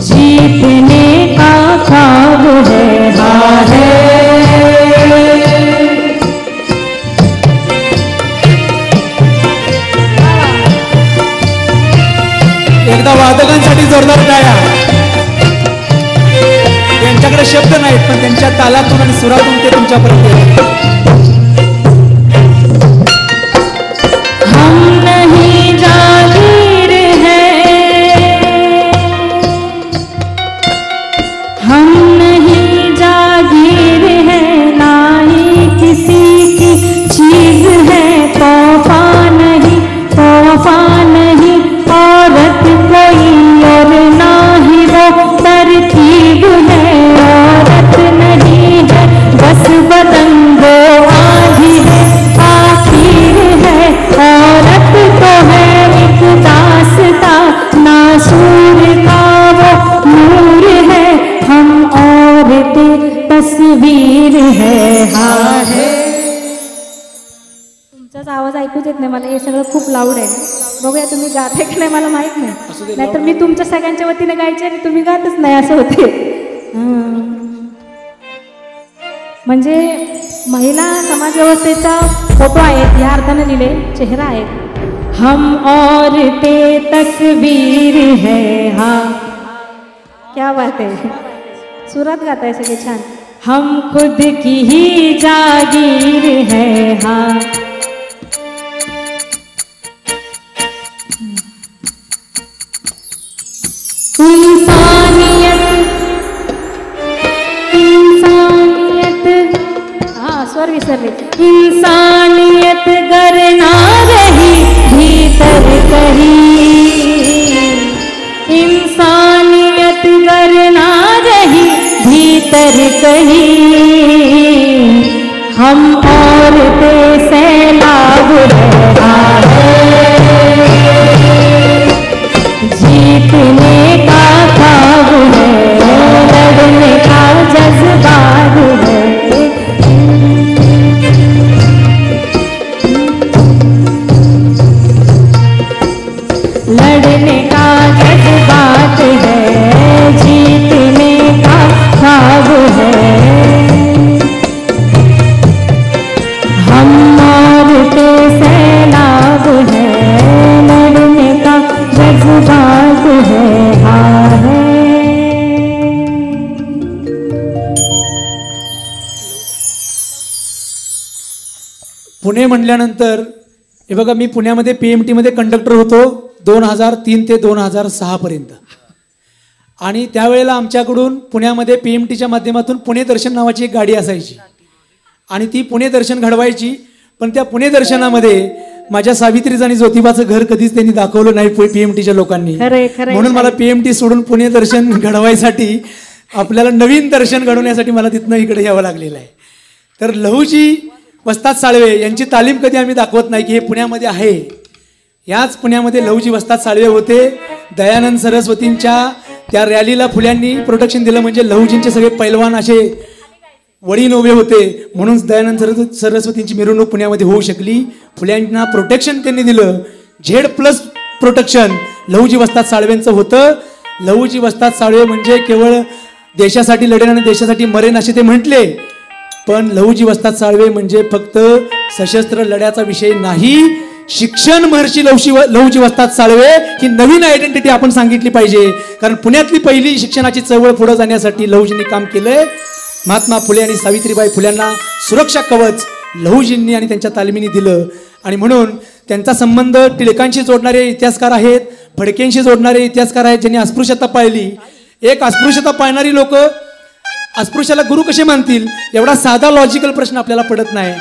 जीतने का ख्वाब है एकदा वादकांसाठी जोरदार टाळ्या. त्यांच्याकडे शब्द नाहीत पण त्यांच्या तालातून आणि सुरातून ते तुमच्यापर्यंत येतात. हम नहीं जागीर है हम नहीं जागीर है ना ही किसी की चीज है तोहफा नहीं औरत कोई और ना ही वो तरकीब है औरत नहीं है बस बदन वो आधी है आखिर है औरत तो है एक दास्ता नासूर का वो नूर है हम औरतें तस्वीर है हाँ है तुमचाच आवाज ऐकूच येत नाही मला हे सगळं खूप लाऊड आहे बघूया तुम्ही गाताय की नाही मला माहित नाही नाहीतर मी तुमच्या सगळ्यांच्या वतीने गायचे आणि तुम्ही गातच नाही असं होते म्हणजे महिला समाज व्यवस्थेचा फोटो आहेत या अर्थाने लिहिले चेहरा आहे हम औरतें तस्वीर है हाँ क्या बात आहे सुरात गाताय सगळे छान हम खुद की ही जागीर है हाँ इंसानियत हाँ स्वर विसरले इंसानियत गर ना रही भीतर कहीं इंसानियत गर ना रही भीतर कहीं हम औरतें सैलाब है जीतने का ख्वाब है लड़ने का जज्बात है लड़ने का जज्बात है जीतने का ख्वाब है म्हणल्यानंतर हे बघा, मी पुण्यामध्ये PMT मध्ये कंडक्टर होतो 2003 ते 2006 पर्यंत. आणि त्यावेळेला आमच्याकडून पुण्यामध्ये PMTच्या माध्यमातून पुणे दर्शन नावाची एक गाडी असायची आणि ती पुणे दर्शन घडवायची. पण त्या पुणे दर्शनामध्ये माझ्या सावित्रीचं आणि ज्योतिबाचं घर कधीच त्यांनी दाखवलं नाही PMTच्या लोकांनी. म्हणून मला PMT सोडून पुणे दर्शन घडवायसाठी आपल्याला नवीन दर्शन घडवण्यासाठी मला तिथनं इकडे यावं लागलेलं आहे. तर लहूजी वस्ताद साळवे यांची तालीम कधी आम्ही दाखवत नाही की हे पुण्यामध्ये आहे. याच पुण्यामध्ये लहूजी वस्ताद साळवे होते. दयानंद सरस्वतींच्या त्या रॅलीला फुल्यांनी प्रोटेक्शन दिलं, म्हणजे लहूजींचे सगळे पैलवान असे वडीन उभे होते, म्हणून दयानंद सरस्वतींची मिरवणूक पुण्यामध्ये होऊ शकली. फुल्यांना प्रोटेक्शन त्यांनी दिलं. Z+ प्रोटेक्शन लहूजी वस्ताद साळवेंचं होतं. लहूजी वस्ताद साळवे म्हणजे केवळ देशासाठी लढेन आणि देशासाठी मरेन असे ते म्हटले, पण लहूजी वस्ताद साळवे म्हणजे फक्त सशस्त्र लढ्याचा विषय नाही. शिक्षण महर्षी लहूजी वस्ताद साळवे ही नवीन आयडेंटिटी आपण सांगितली पाहिजे, कारण पुण्यातली पहिली शिक्षणाची चळवळ पुढे जाण्यासाठी लहूजींनी काम केलंय. महात्मा फुले आणि सावित्रीबाई फुल्यांना सुरक्षा कवच लहूजींनी आणि त्यांच्या तालमीने दिलं. आणि म्हणून त्यांचा संबंध टिळकांशी जोडणारे इतिहासकार आहेत, फडकेंशी जोडणारे इतिहासकार आहेत, ज्यांनी अस्पृश्यता पाळली. एक अस्पृश्यता पाळणारी लोक अस्पृश्याला गुरु कसे मानतील, एवढा साधा लॉजिकल प्रश्न आपल्याला पडत नाही.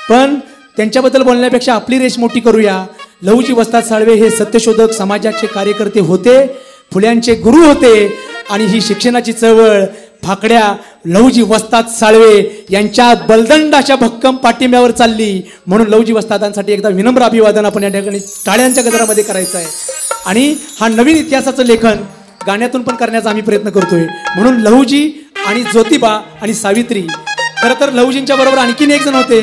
पण त्यांच्याबद्दल बोलण्यापेक्षा आपली रेश मोठी करूया. लहूजी वस्ताद साळवे हे सत्यशोधक समाजाचे कार्यकर्ते होते, फुल्यांचे गुरु होते. आणि ही शिक्षणाची चळवळ फाकड्या लहूजी वस्ताद साळवे यांच्या बलदंडाच्या भक्कम पाठिंब्यावर चालली. म्हणून लहूजी वस्तादांसाठी एकदा विनम्र अभिवादन आपण या ठिकाणी टाळ्यांच्या गजरामध्ये करायचं आहे. आणि हा नवीन इतिहासाचं लेखन गाण्यातून पण करण्याचा आम्ही प्रयत्न करतोय. म्हणून लहूजी आणि ज्योतिबा आणि सावित्री. खरं तर लहूजींच्या बरोबर आणखीन एक जण होते,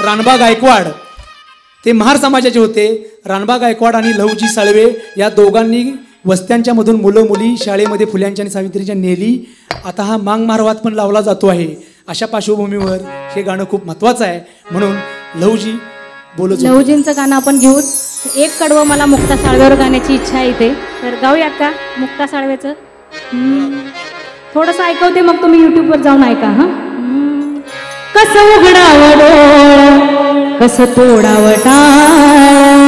रानबा गायकवाड. ते महार समाजाचे होते. रानबा गायकवाड आणि लहूजी साळवे या दोघांनी वस्त्यांच्या मधून मुलं मुली शाळेमध्ये फुल्यांच्या आणि सावित्रीच्या नेली. आता हा मांग मारवात पण लावला जातो आहे. अशा पार्श्वभूमीवर हे गाणं खूप महत्वाचं आहे. म्हणून लहूजी बोलत होते. लहूजींचं गाणं आपण घेऊ. एक कडवं मला मुक्ता साळवेवर गाण्याची इच्छा आहे इथे, तर गाऊयात का मुक्ता साळवेचं? थोडंसं ऐकवते, मग तुम्ही युट्यूबवर जाऊन ऐका. हां, कसं उघडावं डोळ, कसं तोडावं टाळ,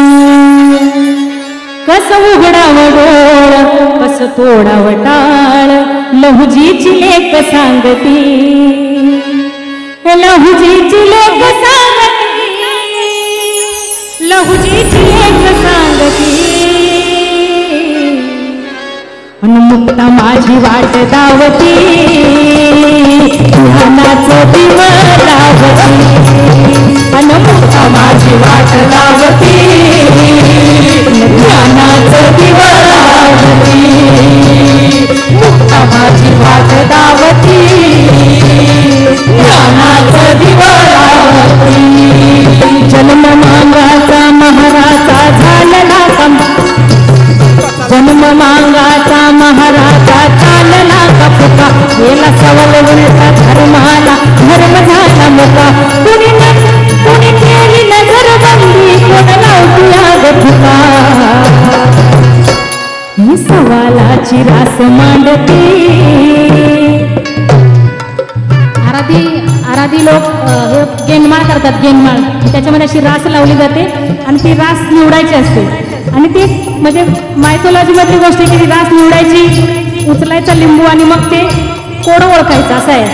कसं उघडावं डोळ, कसं तोडावं टाळ, लहूजीची लेक सांगती, लहूजीची लेक सांगती, लहूजीची लेक सांगती. अन मुक्ता माझी वाट दावती, ध्यानाचं दिव लावती, अन मुक्ता माझी वाट दावती, ध्यानाचं दिव लावती, मुक्ता माझी वाट दावती, ध्यानाचं दिव लावती. जन्म मांगाचा महाराजा झालेला जन्म मांगाचा महाराजा चालला कपुका, गेला सवल उलटा धर्माला धर्म झाला मुका. कुणी केली नजर बंदी, कोण लावती आग फुका. ही सवालाची रास मांडती. आराधी लोक गेनमाळ करतात. गेनमाळ त्याच्यामध्ये अशी रास लावली जाते आणि ती रास निवडायची असते. आणि ती म्हणजे मायथॉलॉजी मधली गोष्ट आहे की रास निवडायची, उचलायचा लिंबू आणि मग ते कोड ओळखायचं असं आहे.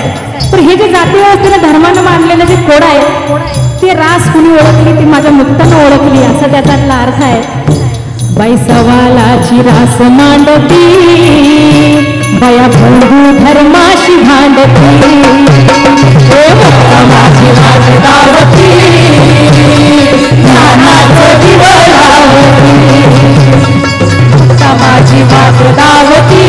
तर हे जे जाती व्यवस्थेने धर्मानं मांडलेलं जे कोड आहे ते रास कुणी ओळखली, ती माझ्या मुक्तानं ओळखली, असा त्याच्यातला अर्थ आहे. बाई सवालाची रास मांडती, बया बंधू धर्माशी भांडती, मुक्ता माझी वाट दावती, ज्ञानाचं दिव लावती, मुक्ता माझी वाट दावती,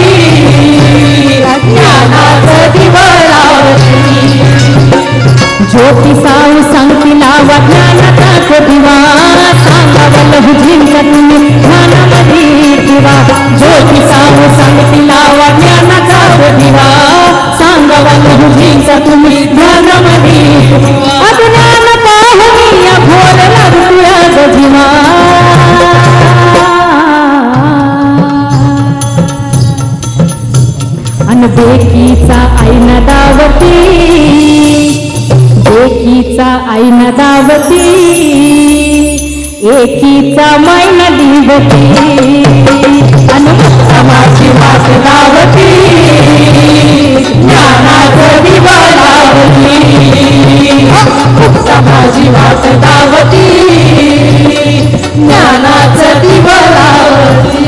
ज्ञानाचं दिव लावती. ज्योती साऊ सांगती लावा ज्ञानाचा दिवा, सांगावं लहूजींचा तुम्ही ध्यानामध्ये दिवा. ज्योती साऊ सांगती लावा ज्ञानाचा दिवा, सांगावं लहूजींचा तुम्ही ध्यानामध्ये. अज्ञान पाहुनी या घोर लागूया जीवा, अन बेकीचा ऐन दावती, बेकी एकीचा आईना दावती एकीचा मैना दिवती समाची वाट लावती ज्ञानाचं दिवा लावती समाजी वाट लावती ज्ञानाचं दिवा लावती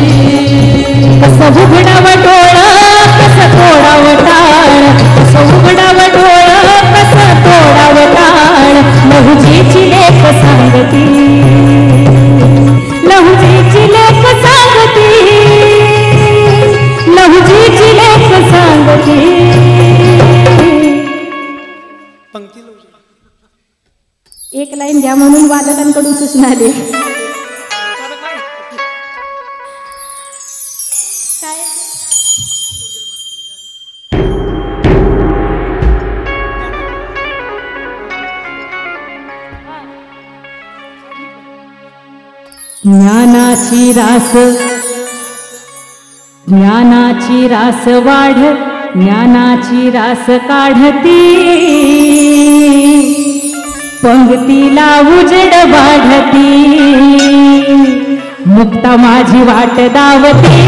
कसं उघडावं डोळं कसं तोडावं टाळ कसं उघडावं डोळं कसं तोडावं टाळ लहुजीची लेख सांगती लहुजीची लेख सांगती लहुजीची लेख सांगती एक लाईन द्या म्हणून वादकांकडून सूचना आली ज्ञानाची रास वाढ ज्ञानाची रास काढती पंक्तीला उजेड वाढती मुक्ता माझी वाट दावती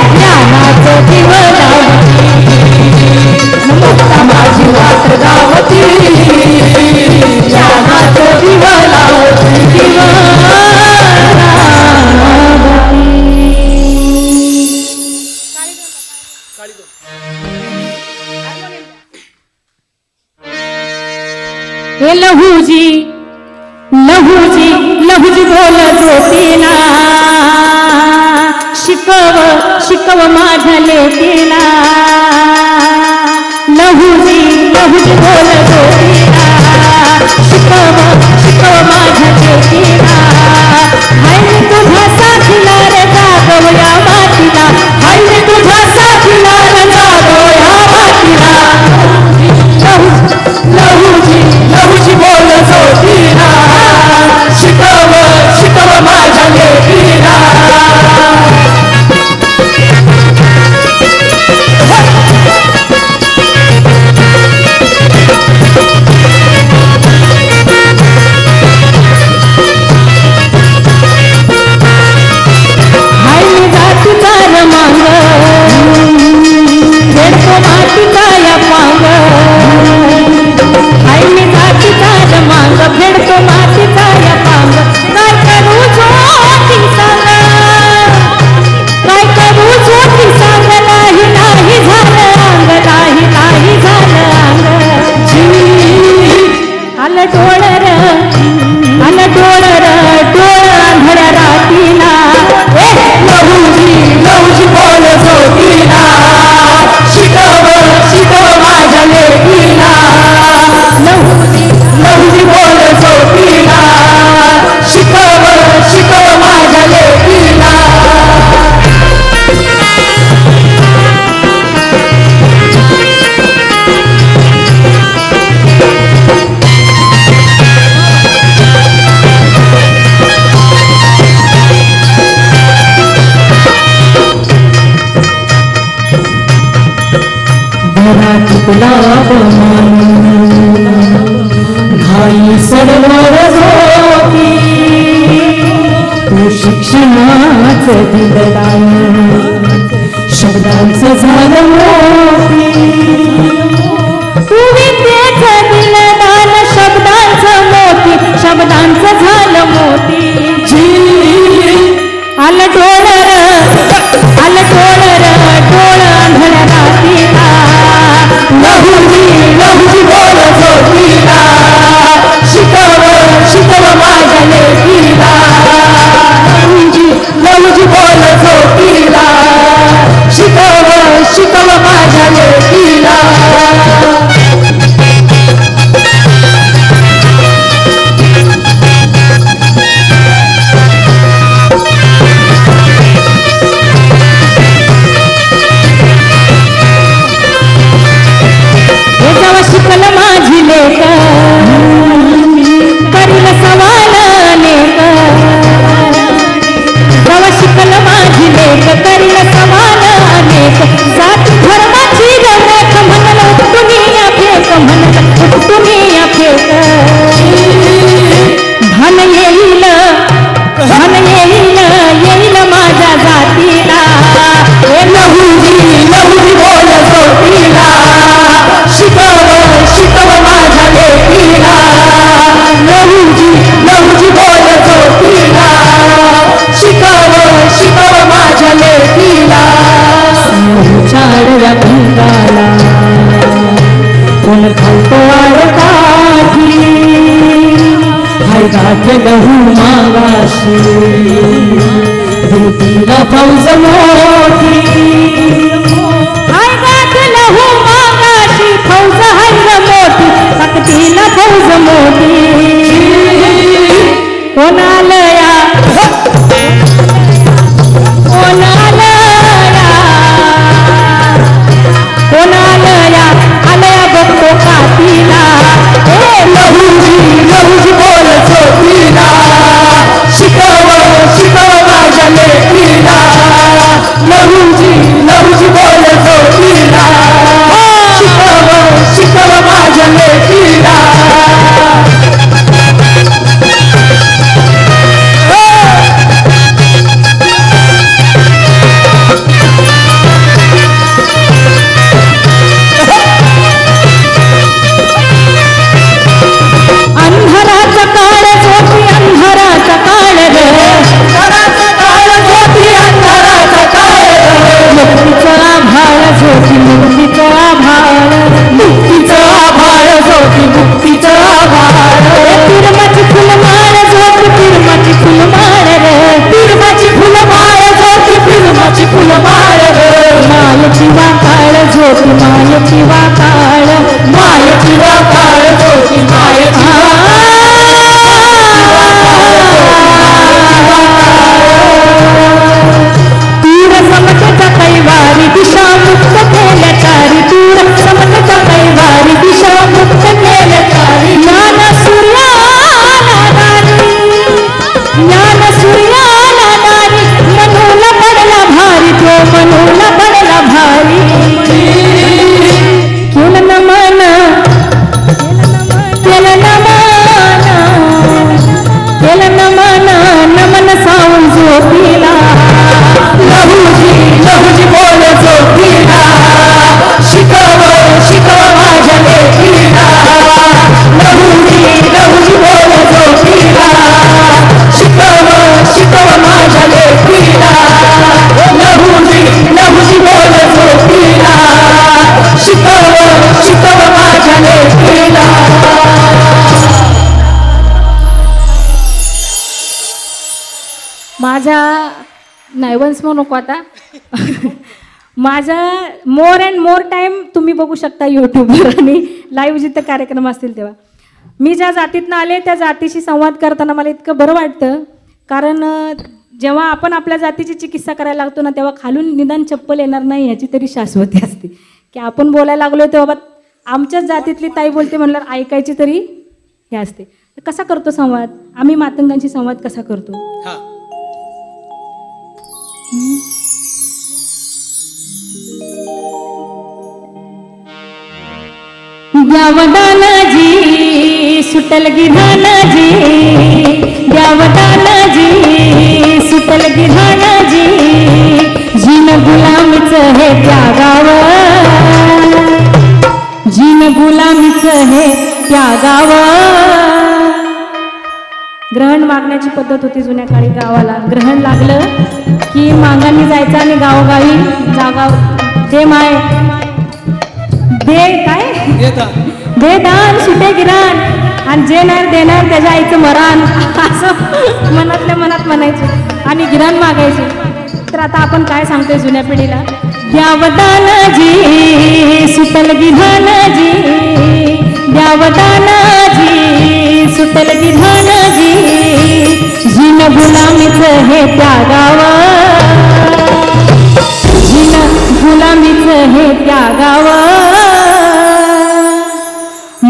ज्ञानाचं दिव लावती मुक्ता माझी वाट लावती ज्ञानाचं दिव लावती हे लहुजी लहुजी लहुजी बोल जोतीला शिकव शिकव माझ्या लेकीला लहुजी लहुजी बोल जोतीला शिकव शिकव माझ्या लेकीला हाय तुझ्या साथीला रे जागवया मातीला हाय तुझ्या साथीला रे जागवया मातीला लहुजी लहुजी बोल जोतीला शिकव शिकव माझ्या लेकीला हाय मी जातीचा रमांग भेटतो मातीचा या पांग हाय मी जातीचा रमांग भेटतो मातीचा या पांग काय करू जोती सांग काय करू जोती सांग नाही नाही झालं अंग नाही नाही झालं अंग आलं डोळर आलं डोळर डोळ आंधळ्या रातीला लहुजी लहुजी बोल जोतीला शिकव शिकव माझ्या लेकीला लहुजी लहुजी बोल जोतीला शिकव शिकव माझ्या लेकीला घरात गुलाब घाई सडवर झोपी तू शिक्षणाचं दिलदान शब्दांचं झालं मोठी तू विद्येचं दिलदान शब्दांचं मोठी शब्दांचं झालं मोठी आलं डोळर आलं डोळर डोळ आंधळ्या रातीला लहुजी लहुजी बोल जोतीला शिकव शिकव माझ्या लेकीला लहुजी लहुजी बोल जोतीला शिकव शिकव माझ्या लेकीला गाठलहू मागाशी भिंतीला फौज मोठी हाय गाठलहू मागाशी फौज हाय मोठी ताकदीला फौज मोठी कोणालया कोणालया आलया बघतो कातीला लहूजी बोल छोटीला शिकव शिकव माझ्या लेकीला लहूजी बोल छोटीला शिकव शिकव माझ्या लेकीला अंधाराचा काळ झोपी अंधाराचा काळ रे अंधाराचा काळ झोपी अंधाराचा काळ मुक्तीचा आभाळ झोपी मुक्तीचा आभाळ मुक्तीचा आभाळ झोपी मुक्तीचा आभाळ पिरमाची फुलमाळ झोपी पिरमाची फुलमाळ रे पिरमाची फुलमाळ झोपी पिरमाची फुलमाळ रे मायेची वाकाळ झोपी मायेची वाकाळ मायेची वाकाळ झोपी मायेची तीर समतेचा कैवारी दिशा मुक्त केल्या चारी तीर समतेचा कैवारी दिशा मुक्त केल्या चारी ज्ञान सूर्याला दारी मनूला पडला भारी तो मनूला पडला भारी केलं नमन केलं नमन केलं नमन नमन सावून झोपीला लहूजी बोल झोपीला शिकव शिकव माझ्या लेकीला लहूजी बोल झोपीला शिकव शिकव माझ्या लेकीला लहूजी बोल झोपीला शिकव शिकव माझ्या लेकीला माझा नाही वन्स म्हणू नको आता माझा मोर अँड मोर टाईम तुम्ही बघू शकता यूट्यूबवर आणि लाईव्ह जिथं कार्यक्रम असतील तेव्हा मी ज्या जातीतनं आले त्या जातीशी संवाद करताना मला इतकं बरं वाटतं कारण जेव्हा आपण आपल्या जातीची चिकित्सा करायला लागतो ना तेव्हा खालून निदान चप्पल येणार नाही ह्याची तरी शाश्वती असते की आपण बोलायला लागलो तेव्हा आमच्याच जातीतली ताई बोलते म्हणल्यावर ऐकायची तरी हे असते कसा करतो संवाद आम्ही मातंगांशी संवाद कसा करतो द्यावदानाजी सुटल गिधानाजी द्यावदानाजी सुटल गिधानाजी जीन गुलामीच हे त्यागावं जीन गुलामीच हे त्यागावं ग्रहण मागण्याची पद्धत होती जुन्या काळी गावाला ग्रहण लागलं की मागांनी जायचं आणि गावोगावी जागा दे माय दे काय दे दान सुटे गिराण आणि जे नाही देणार त्याच्या आईचं मरण असं मनातल्या मनात म्हणायचे आणि गिराण मागायचे तर आता आपण काय सांगतोय जुन्या पिढीला द्यावदानाजी सुटल गिधानाजी द्यावदानाजी सुटल गिधानाजी जीन गुलामीच हे त्यागावं जीन गुलामीच हे त्यागावं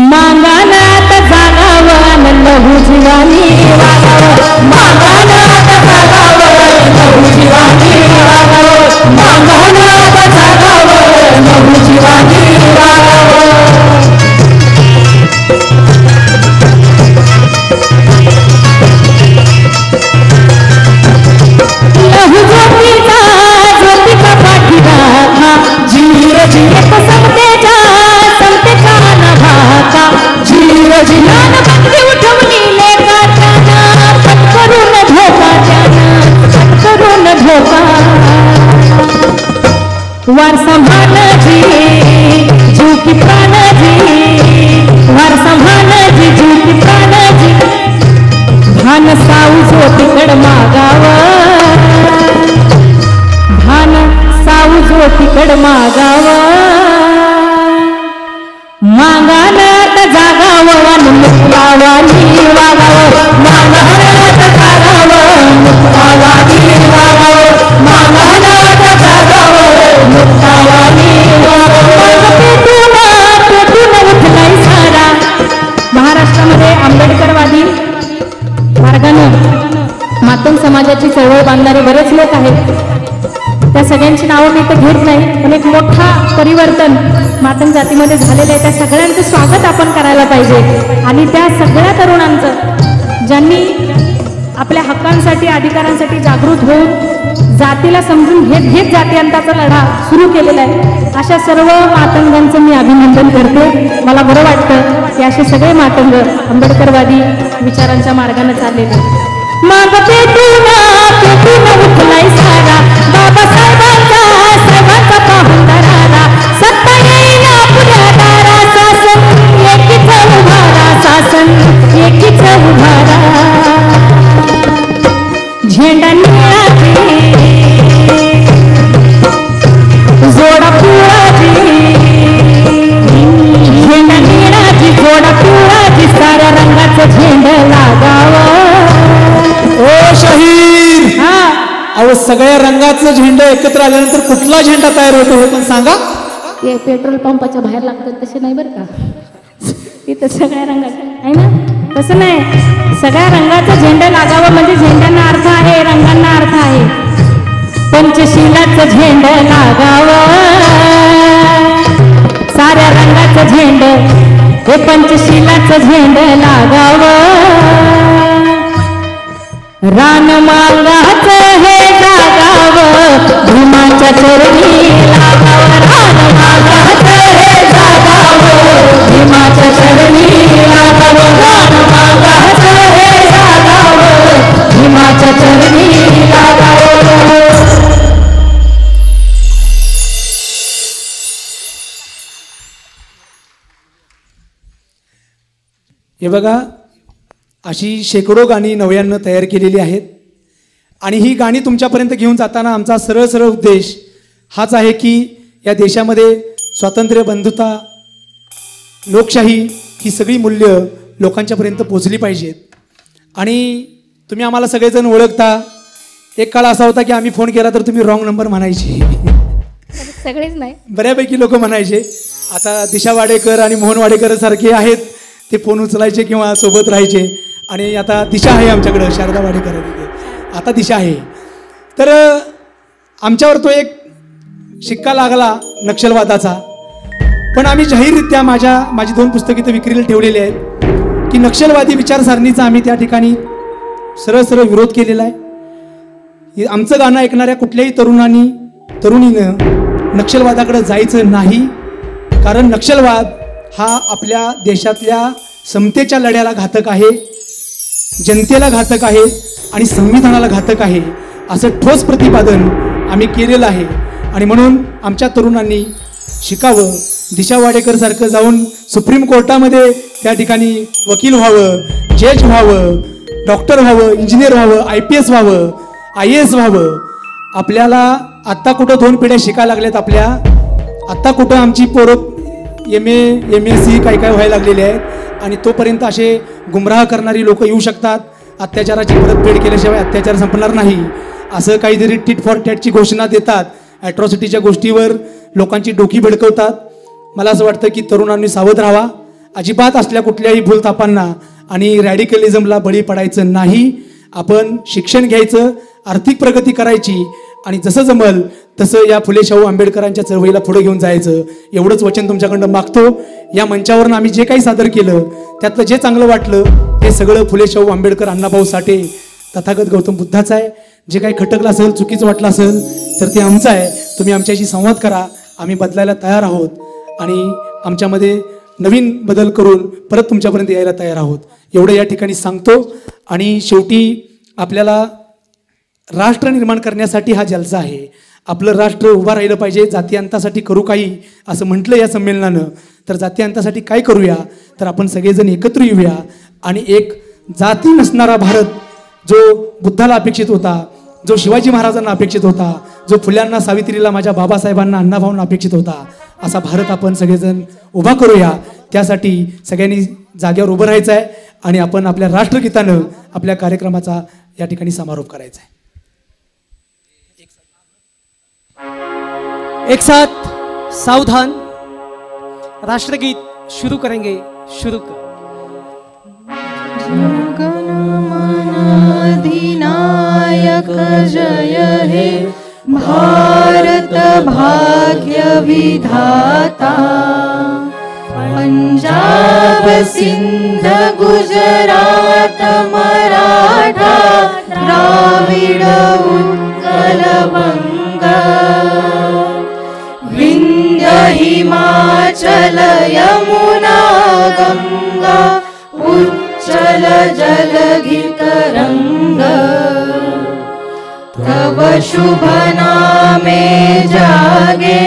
मागानात जागावं लहू जीवानी वागावं मागानात जागावं लहू जीवानी वागावं मागानात जागावं लहू जीवानी वागावं लहू ज्योतीचा पाठीला जीर जीर समतेच्या नभाका जीर जिलान बंदी उठवली लेकाच्याना पत्करून धोका वार संभाळजी जीव की प्राणजी वार संभाळजी जीव की प्राणजी साऊजो तिकड मागाव भान साऊजो तिकड मागाव मागानात जागावं आणि मुक्तावानी वागावं मागानात जागावं मुक्तावानी वागावं मागानात जागावं मुक्तावानी वागावं पेटून उठलाय सारा महाराष्ट्रामध्ये आंबेडकरवादी मार्गानं मातंग समाजाची चळवळ बांधणारे बरेच लोक आहेत त्या सगळ्यांची नावं मी इथं घेत नाही पण एक मोठा परिवर्तन मातंग जातीमध्ये झालेलं आहे त्या सगळ्यांचं स्वागत आपण करायला पाहिजे आणि त्या सगळ्या तरुणांचं ज्यांनी आपल्या हक्कांसाठी अधिकारांसाठी जागृत होऊन जातीला समजून घेत जातीयांताचा लढा सुरू केलेला आहे अशा सर्व मातंगांचं मी अभिनंदन करते मला बरं वाटतं की असे सगळे मातंग आंबेडकरवादी विचारांच्या मार्गाने चाललेले माग पेटून उठलाय सारा बाबासाहेबांचा सर्वांचा पाहून दरारा सत्ता येईना पुढ्या दारा शासन एकीच उभारा शासन एकीच उभारा झेंडा निळाजी जोडा पिवळाजी झेंडा निळाजी जोडा पिवळाजी साऱ्या रंगाचं झेंड लागावं ओ शाहीर अहो सगळ्या रंगाचं झेंडा एकत्र आल्यानंतर कुठला झेंडा तयार होतो हे पण सांगा ते पेट्रोल पंपाच्या बाहेर लागतात तसे नाही बरं का तिथं सगळ्या रंगाचं आहे ना तसं नाही सगळ्या रंगाचा झेंडा लागावं म्हणजे झेंड्यांना अर्थ आहे रंगांना अर्थ आहे पंचशिलाचं झेंड लागावं साऱ्या रंगाचं झेंड हे पंचशिलाचं झेंड लागावं रानमांगाचं हे जागावं भीमाच्या चरणी लागावं रानमांगाचं हे जागावं भीमाच्या चरणी लागावं रानमांगाचं हे जागावं भीमाच्या चरणी लागावं हे बघा अशी शेकडो गाणी नव्यानं तयार केलेली आहेत आणि ही गाणी तुमच्यापर्यंत घेऊन जाताना आमचा सरळ सरळ उद्देश हाच आहे की या देशामध्ये स्वातंत्र्य बंधुता लोकशाही ही सगळी मूल्य लोकांच्यापर्यंत पोचली पाहिजेत आणि तुम्ही आम्हाला सगळेजण ओळखता एक काळ असा होता की आम्ही फोन केला तर तुम्ही रॉंग नंबर म्हणायचे सगळेच नाही बऱ्यापैकी लोक म्हणायचे आता दिशा वाडेकर आणि मोहन वाडेकर सारखे आहेत ते फोन उचलायचे किंवा सोबत राहायचे आणि आता दिशा आहे आमच्याकडं शारदा वाडेकर आता दिशा आहे तर आमच्यावर तो एक शिक्का लागला नक्षलवादाचा पण आम्ही जाहीररित्या माझी 2 पुस्तके तर विक्रीला ठेवलेली आहेत की नक्षलवादी विचारसरणीचा आम्ही त्या ठिकाणी सरळ सरळ विरोध केलेला आहे आमचं गाणं ऐकणाऱ्या कुठल्याही तरुणीनं नक्षलवादाकडे जायचं नाही कारण नक्षलवाद हा आपल्या देशातल्या समतेच्या लढ्याला घातक आहे जनतेला घातक आहे आणि संविधानाला घातक आहे असं ठोस प्रतिपादन आम्ही केलेलं आहे आणि म्हणून आमच्या तरुणांनी शिकावं दिशा वाडेकर सारखं जाऊन सुप्रीम कोर्टामध्ये त्या ठिकाणी वकील व्हावं जज व्हावं डॉक्टर व्हावं इंजिनियर व्हावं IPS व्हावं IAS व्हावं आपल्याला आत्ता कुठं 2 पिढ्या शिकायला लागल्यात आपल्या आत्ता कुठं आमची पोरं MA MSc काय व्हायला लागलेले आहेत आणि तोपर्यंत असे गुमराह करणारी लोक येऊ शकतात अत्याचाराची परतफेड केल्याशिवाय अत्याचार संपणार नाही असं काहीतरी टिट फॉर टॅटची घोषणा देतात ॲट्रॉसिटीच्या गोष्टीवर लोकांची डोकी भडकवतात मला असं वाटतं की तरुणांनी सावध राहावा अजिबात असल्या कुठल्याही भूलथापांना आणि रॅडिकलिझमला बळी पडायचं नाही आपण शिक्षण घ्यायचं आर्थिक प्रगती करायची आणि जसं जमल तसं या फुले शाहू आंबेडकरांच्या चळवळीला पुढे घेऊन जायचं एवढंच वचन तुमच्याकडनं मागतो या मंचावरून आम्ही जे काही सादर केलं त्यातलं जे चांगलं वाटलं ते सगळं फुले शाहू आंबेडकर अण्णाभाऊ साठे तथागत गौतम बुद्धाचं आहे जे काही खटकलं असेल चुकीचं वाटलं असेल तर ते आमचं आहे तुम्ही आमच्याशी संवाद करा आम्ही बदलायला तयार आहोत आणि आमच्यामध्ये नवीन बदल करून परत तुमच्यापर्यंत यायला तयार आहोत एवढं या ठिकाणी सांगतो आणि शेवटी आपल्याला राष्ट्र निर्माण करण्यासाठी हा जलसा आहे आपलं राष्ट्र उभं राहिलं पाहिजे जातीअंतासाठी करू काही असं म्हटलं या संमेलनानं तर जातीअंतासाठी काय करूया तर आपण सगळेजण एकत्र येऊया आणि एक जाती नसणारा भारत जो बुद्धाला अपेक्षित होता, जो शिवाजी महाराजांना अपेक्षित होता, जो फुल्यांना, सावित्रीला, माझ्या बाबासाहेबांना, अण्णाभाऊंना अपेक्षित होता, असा भारत आपण सगळेजण उभा करूया. त्यासाठी सगळ्यांनी जागेवर उभं राहायचं आहे आणि आपण आपल्या राष्ट्रगीतानं आपल्या कार्यक्रमाचा या ठिकाणी समारोप करायचा आहे. एक साथ सावधान, राष्ट्रगीत शुरू करेंगे. शुरू कर. अधिनायक जय हे भारत भाग्य विधाता. पंजाब सिंध गुजरात मराठा द्राविड उत्कल बंगा. विंध्य हिमाचल यमुना गंगा उच्चल जलधि तरंग. तब शुभ नामे जागे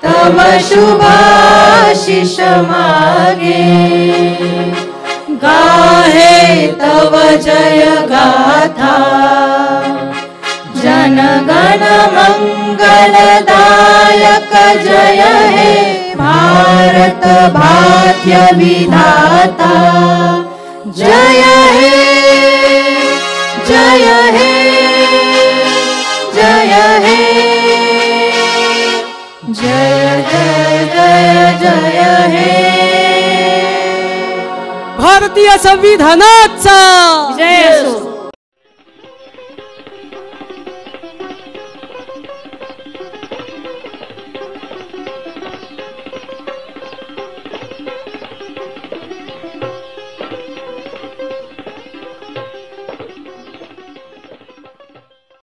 तब शुभाशिष मागे. गाहे तब जय गाथा जनगण मंगलदायक जय हे भारत भाग्य विधाता. जय हे जय हे जय हे जय जय जय जय हे. भारतीय संविधानाचा जय असो.